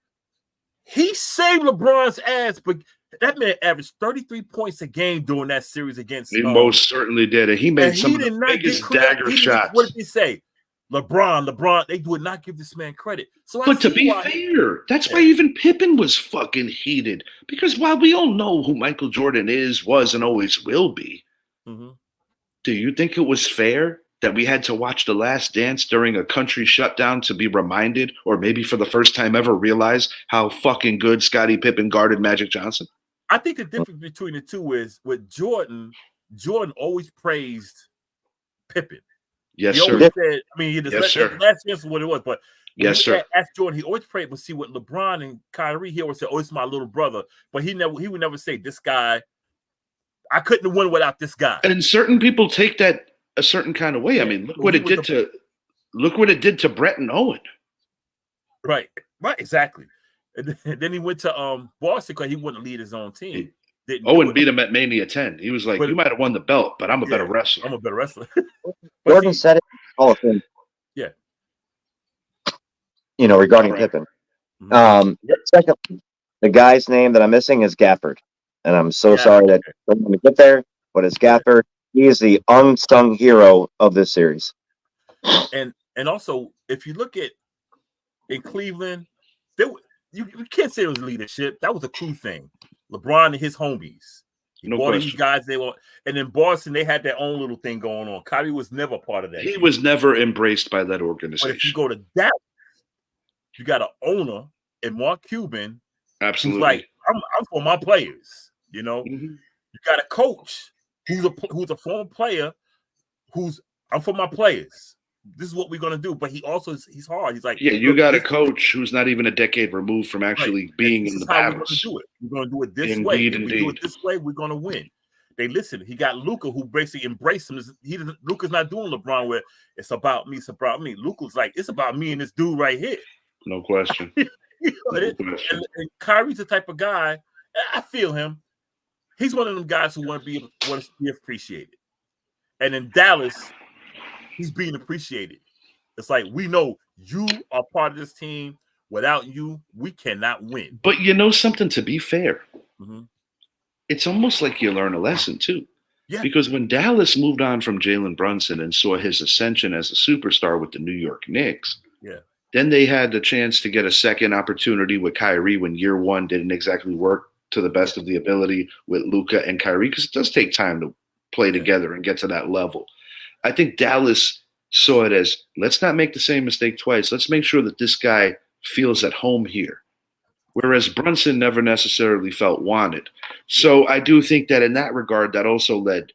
he saved LeBron's ass, but that man averaged 33 points a game during that series against. He most certainly did, and he made some of the biggest dagger shots. What did he say? LeBron, they would not give this man credit. But to be fair, that's why even Pippen was fucking heated. Because while we all know who Michael Jordan is, was, and always will be, do you think it was fair that we had to watch The Last Dance during a country shutdown to be reminded, or maybe for the first time ever realize how fucking good Scottie Pippen guarded Magic Johnson? I think the difference between the two is with Jordan always praised Pippen. Yes, he sir. Always said, I mean, the yes, sir. last chance was what it was, but yes, sir. Ask Jordan, he always prayed. But see, with LeBron and Kyrie, he always said, "Oh, it's my little brother," but he would never say, "This guy, I couldn't have won without this guy." And certain people take that a certain kind of way. I mean, look what it did to Brett and Owen. Right, exactly. And then he went to Boston because he wouldn't lead his own team. Owen beat him at Mania 10. He was like, "You might have won the belt, but I'm a better wrestler." I'm a better wrestler. Jordan said it in Hall of Fame. Yeah. You know, regarding Pippen. Second, the guy's name that I'm missing is Gafford. And I'm so sorry that I don't want to get there, but it's Gafford. He is the unsung hero of this series. And also, if you look at in Cleveland, you can't say it was leadership. That was a crew thing. LeBron and his homies. He brought these guys. And in Boston, they had their own little thing going on. Kyrie was never part of that. He was never embraced by that organization. But if you go to Dallas, you got an owner and Mark Cuban. Absolutely. Who's like, I'm for my players. You know, you got a coach who's a former player I'm for my players. This is what we're gonna do. But he's hard. He's like, yeah, you got a coach who's not even a decade removed from actually being in the battles. We're gonna do it this way. If we do it this way, we're gonna win. They listen. He got Luka, who basically embraced him. Luka's not doing LeBron where it's about me. It's about me. Luka's like, it's about me and this dude right here. No question. And Kyrie's the type of guy. I feel him. He's one of them guys who want to be appreciated. And in Dallas, he's being appreciated. It's like, we know you are part of this team. Without you, we cannot win. But you know something, to be fair, it's almost like you learn a lesson too. Yeah. Because when Dallas moved on from Jalen Brunson and saw his ascension as a superstar with the New York Knicks, then they had the chance to get a second opportunity with Kyrie when year one didn't exactly work to the best of the ability with Luka and Kyrie, because it does take time to play together and get to that level. I think Dallas saw it as, let's not make the same mistake twice. Let's make sure that this guy feels at home here. Whereas Brunson never necessarily felt wanted. So I do think that in that regard, that also led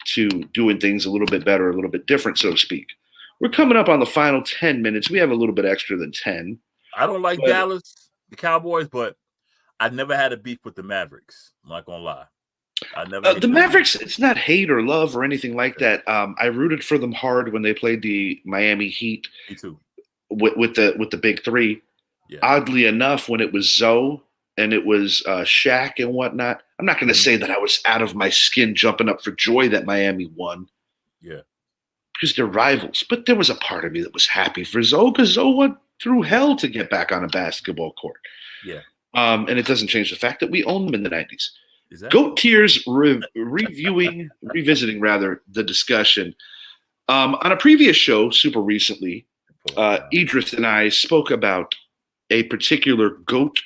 to doing things a little bit better, a little bit different, so to speak. We're coming up on the final 10 minutes. We have a little bit extra than 10. I don't like Dallas, the Cowboys, but I never had a beef with the Mavericks. I'm not going to lie. The Mavericks, it's not hate or love or anything like that. I rooted for them hard when they played the Miami Heat. Me too. With the big three. Yeah. Oddly enough, when it was Zoe and it was Shaq and whatnot, I'm not going to say that I was out of my skin jumping up for joy that Miami won. Yeah. Because they're rivals. But there was a part of me that was happy for Zoe, because Zoe went through hell to get back on a basketball court. Yeah. And it doesn't change the fact that we owned them in the 90s. Goat Tears revisiting the discussion. On a previous show, super recently, Idris and I spoke about a particular GOAT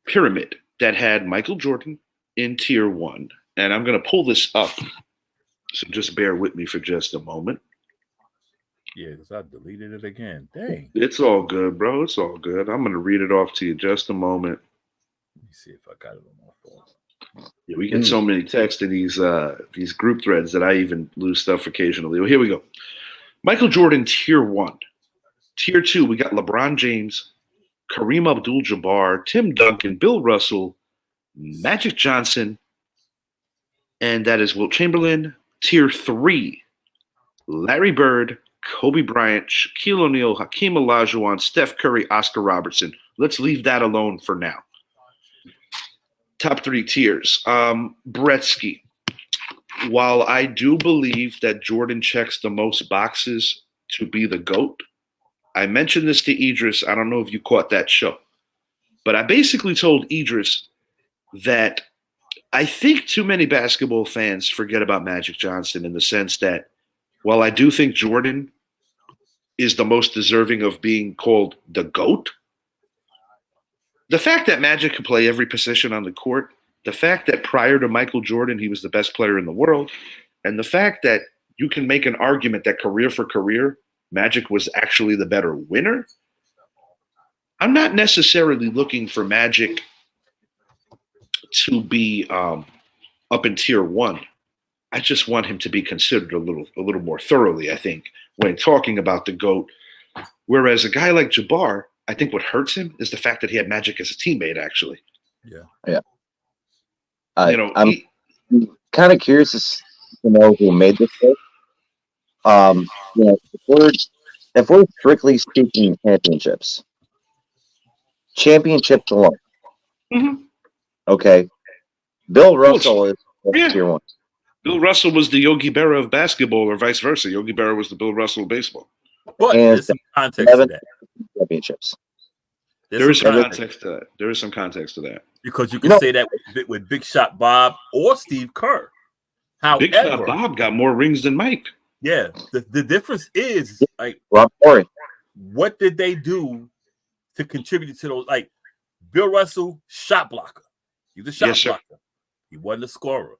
pyramid that had Michael Jordan in tier 1. And I'm going to pull this up, so just bear with me for just a moment. Yeah, because I deleted it again. Dang. It's all good, bro. It's all good. I'm going to read it off to you just a moment. Let me see if I got it on my phone. Yeah, we get so many texts in these group threads that I even lose stuff occasionally. Well, here we go. Michael Jordan, tier 1. Tier 2, we got LeBron James, Kareem Abdul-Jabbar, Tim Duncan, Bill Russell, Magic Johnson, and that is Wilt Chamberlain. Tier 3, Larry Bird, Kobe Bryant, Shaquille O'Neal, Hakeem Olajuwon, Steph Curry, Oscar Robertson. Let's leave that alone for now. Top 3 tiers. Gretzky. While I do believe that Jordan checks the most boxes to be the GOAT, I mentioned this to Idris. I don't know if you caught that show, but I basically told Idris that I think too many basketball fans forget about Magic Johnson, in the sense that while I do think Jordan is the most deserving of being called the GOAT, the fact that Magic could play every position on the court, the fact that prior to Michael Jordan, he was the best player in the world, and the fact that you can make an argument that career for career, Magic was actually the better winner. I'm not necessarily looking for Magic to be up in tier 1. I just want him to be considered a little more thoroughly, I think, when talking about the GOAT. Whereas a guy like Jabbar, I think what hurts him is the fact that he had Magic as a teammate, actually. Yeah. I'm kind of curious to know who made this list. If we're strictly speaking championships alone. Mm-hmm. Okay. Bill Russell is tier 1. Bill Russell was the Yogi Berra of basketball, or vice versa. Yogi Berra was the Bill Russell of baseball. But there's some context to that. Championships. There is some context to that. There is some context to that. Because you can say that with Big Shot Bob or Steve Kerr. However, Big Shot Bob got more rings than Mike. Yeah. The difference is, like, Rob Corey. What did they do to contribute to those. Like Bill Russell, shot blocker. He's a shot blocker. He wasn't a scorer.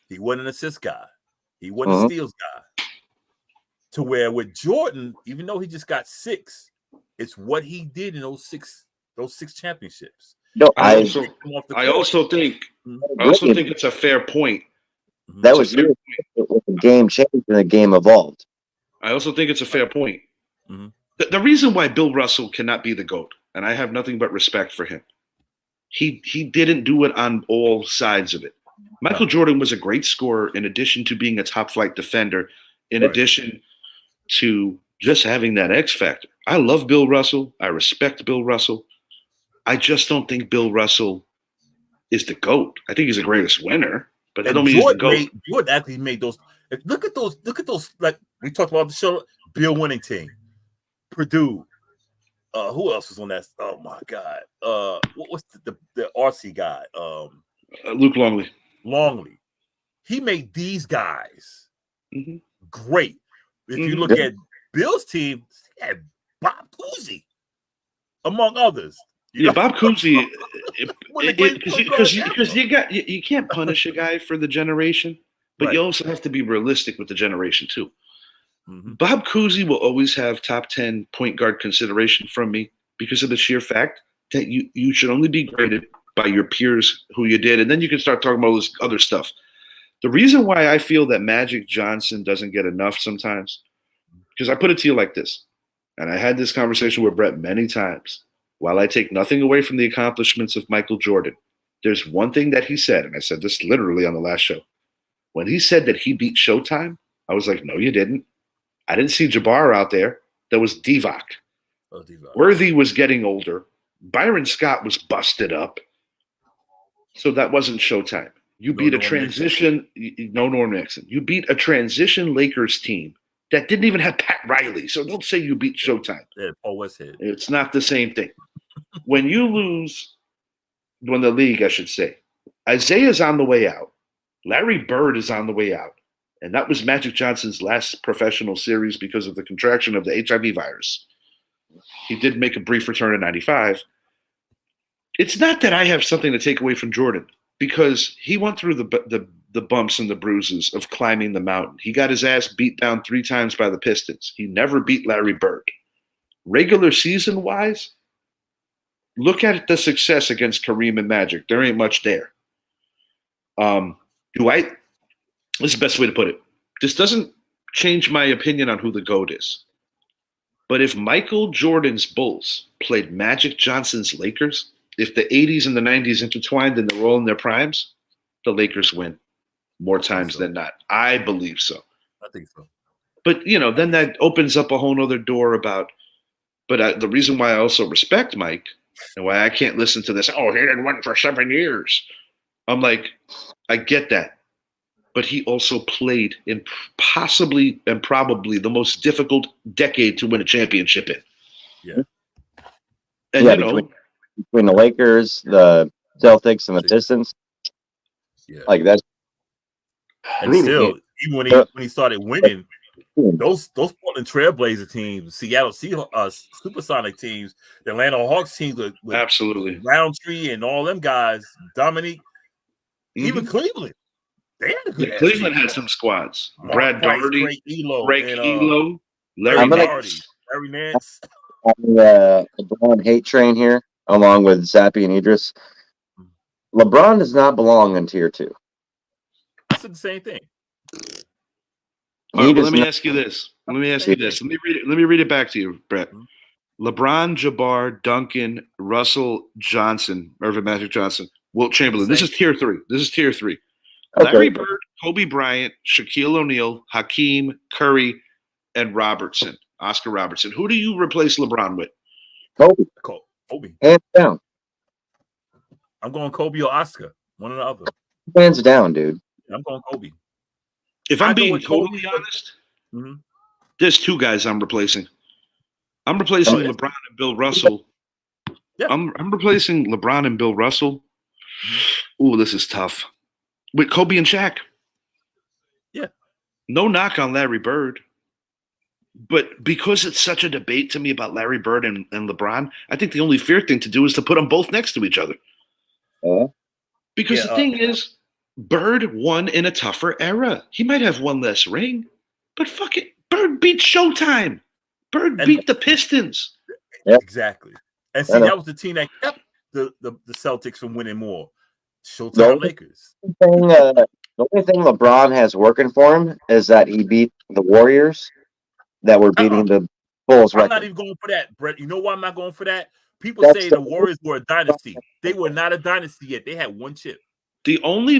He wasn't an assist guy. He wasn't a steals guy. To where with Jordan, even though he just got 6, it's what he did in those six championships. No, I also think it's a fair point. That was the game changed and the game evolved. I also think it's a fair point. The reason why Bill Russell cannot be the GOAT, and I have nothing but respect for him, he didn't do it on all sides of it. Michael Jordan was a great scorer in addition to being a top-flight defender, in addition to just having that X factor. I love Bill Russell. I respect Bill Russell. I just don't think Bill Russell is the GOAT. I think he's the greatest winner, but that don't mean he's the GOAT. Jordan actually made those. Look at those. Like we talked about the show. Bill winning team, Purdue. Who else was on that? Oh my God. What's the RC guy? Luke Longley. Longley. He made these guys great. If you look at Bill's team, he had Bob Cousy, among others. Bob Cousy, because you can't punish a guy for the generation, but you also have to be realistic with the generation too. Bob Cousy will always have top 10 point guard consideration from me because of the sheer fact that you should only be graded by your peers who you did, and then you can start talking about all this other stuff. The reason why I feel that Magic Johnson doesn't get enough sometimes, because I put it to you like this, and I had this conversation with Brett many times. While I take nothing away from the accomplishments of Michael Jordan, there's one thing that he said, and I said this literally on the last show. When he said that he beat Showtime, I was like, no, you didn't. I didn't see Jabbar out there. That was Divac. Worthy was getting older. Byron Scott was busted up. So that wasn't Showtime. You beat a transition, no Norm Nixon. You beat a transition Lakers team that didn't even have Pat Riley. So don't say you beat Showtime. Yeah, Paul Westhead. It's not the same thing. When you lose, when the league, I should say, Isaiah's on the way out. Larry Bird is on the way out. And that was Magic Johnson's last professional series because of the contraction of the HIV virus. He did make a brief return in 95. It's not that I have something to take away from Jordan, because he went through the bumps and the bruises of climbing the mountain. He got his ass beat down 3 times by the Pistons. He never beat Larry Bird. Regular season-wise, look at the success against Kareem and Magic. There ain't much there. This is the best way to put it. This doesn't change my opinion on who the GOAT is. But if Michael Jordan's Bulls played Magic Johnson's Lakers, if the 80s and the 90s intertwined and they're all in their primes, the Lakers win more times than not. I believe so. I think so. But, then that opens up a whole other door about – but the reason why I also respect Mike and why I can't listen to this, he didn't win for 7 years. I'm like, I get that. But he also played in possibly and probably the most difficult decade to win a championship in. Yeah. And, between the Lakers, the Celtics, and the Pistons. Yeah. Like that's and still, even when he started winning, those Portland Trailblazer teams, Seattle Seahawks, Supersonic teams, the Atlanta Hawks teams with absolutely Roundtree and all them guys, Dominique, even Cleveland. They had a good Cleveland had some squads. Brad Daugherty, Greg Elo, Larry Nance. On the LeBron hate train here, along with Zappy and Idris. LeBron does not belong in tier 2. It's the same thing. Right, let me ask you this. Let me read it back to you, Brett. LeBron, Jabbar, Duncan, Russell, Johnson, Irvin Magic Johnson, Wilt Chamberlain. This is tier 3. Okay. Larry Bird, Kobe Bryant, Shaquille O'Neal, Hakeem, Curry, and Robertson. Oscar Robertson. Who do you replace LeBron with? Kobe. Hands down. I'm going Kobe or Oscar. One or the other. Hands down, dude. I'm going Kobe. If I'm being totally honest, there's 2 guys I'm replacing. I'm replacing LeBron and Bill Russell. Yeah. I'm replacing LeBron and Bill Russell. Ooh, this is tough. With Kobe and Shaq. Yeah. No knock on Larry Bird. But because it's such a debate to me about Larry Bird and LeBron, I think the only fair thing to do is to put them both next to each other. Because the thing is, Bird won in a tougher era. He might have one less ring, but fuck it, Bird beat Showtime. Bird beat the Pistons. Exactly. And see, that was the team that kept the Celtics from winning more. Showtime Lakers. The only thing LeBron has working for him is that he beat the Warriors that were beating the Bulls. I'm not even going for that, Brett. You know why I'm not going for that? People say the Warriors were a dynasty. They were not a dynasty yet. They had one chip. The only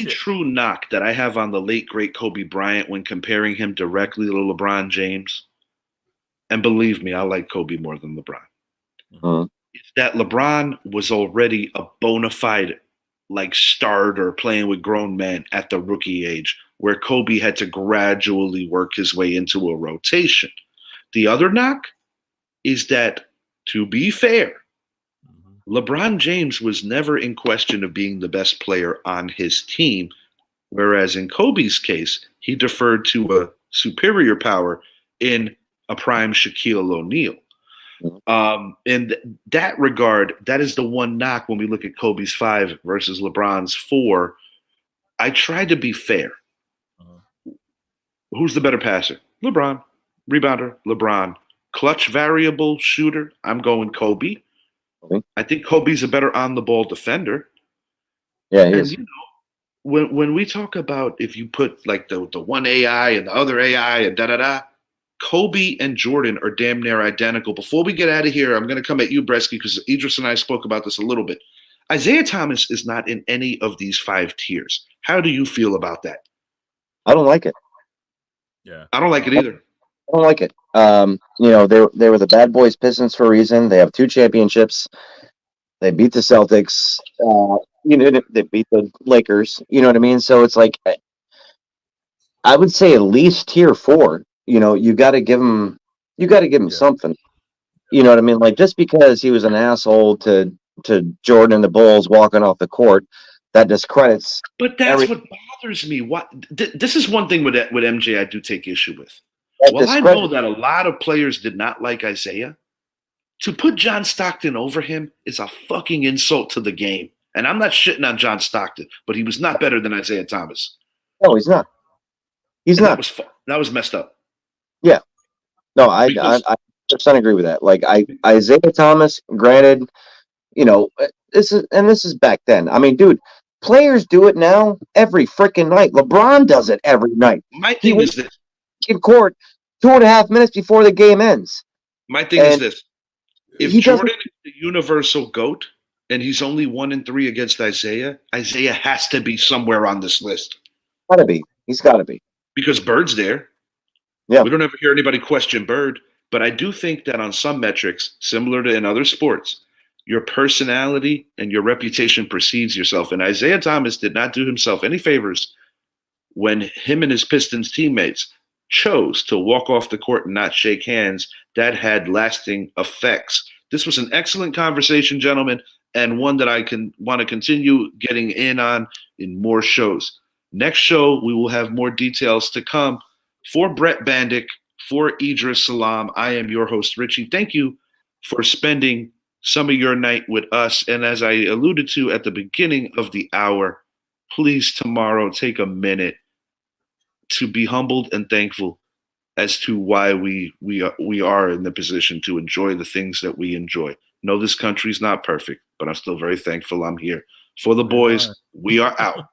true knock that I have on the late, great Kobe Bryant when comparing him directly to LeBron James, and believe me, I like Kobe more than LeBron, is that LeBron was already a bona fide starter playing with grown men at the rookie age, where Kobe had to gradually work his way into a rotation. The other knock is that, to be fair, LeBron James was never in question of being the best player on his team, whereas in Kobe's case, he deferred to a superior power in a prime Shaquille O'Neal. In that regard, that is the one knock when we look at Kobe's 5 versus LeBron's 4. I tried to be fair. Who's the better passer? LeBron. Rebounder? LeBron. Clutch variable shooter? I'm going Kobe. I think Kobe's a better on-the-ball defender. Yeah, he is. You know, when we talk about if you put the one AI and the other AI and da-da-da, Kobe and Jordan are damn near identical. Before we get out of here, I'm going to come at you, Bresky, because Idris and I spoke about this a little bit. Isaiah Thomas is not in any of these 5 tiers. How do you feel about that? I don't like it. Yeah, I don't like it either. I don't like it. They were the bad boys Pistons for a reason. They have 2 championships. They beat the Celtics. They beat the Lakers. You know what I mean? So it's like, I would say at least tier 4. You got to give him. You got to give him something. You know what I mean? Like, just because he was an asshole to Jordan and the Bulls walking off the court, that discredits. But that's what bothers me. This is one thing with MJ I do take issue with. Well, I know that a lot of players did not like Isaiah. To put John Stockton over him is a fucking insult to the game. And I'm not shitting on John Stockton, but he was not better than Isaiah Thomas. No, he's not. He's not. That was messed up. Yeah. No, I 100% agree with that. Like, Isaiah Thomas, granted, this is back then. I mean, dude, players do it now every freaking night. LeBron does it every night. My thing is this. In court 2.5 minutes before the game ends. My thing is this. If Jordan is the universal GOAT and he's only 1-3 against Isaiah has to be somewhere on this list. Gotta be. He's got to be. Because Bird's there. Yeah. We don't ever hear anybody question Bird, but I do think that on some metrics, similar to in other sports, your personality and your reputation precedes yourself. And Isaiah Thomas did not do himself any favors when him and his Pistons teammates chose to walk off the court and not shake hands. That had lasting effects. This was an excellent conversation, gentlemen, and one that I want to continue getting in on in more shows. Next show, we will have more details to come. For Brett Bandick, for Idris Salam, I am your host, Richie. Thank you for spending some of your night with us. And as I alluded to at the beginning of the hour, please tomorrow take a minute to be humbled and thankful as to why we are in the position to enjoy the things that we enjoy. No, this country's not perfect, but I'm still very thankful I'm here. For the boys, we are out.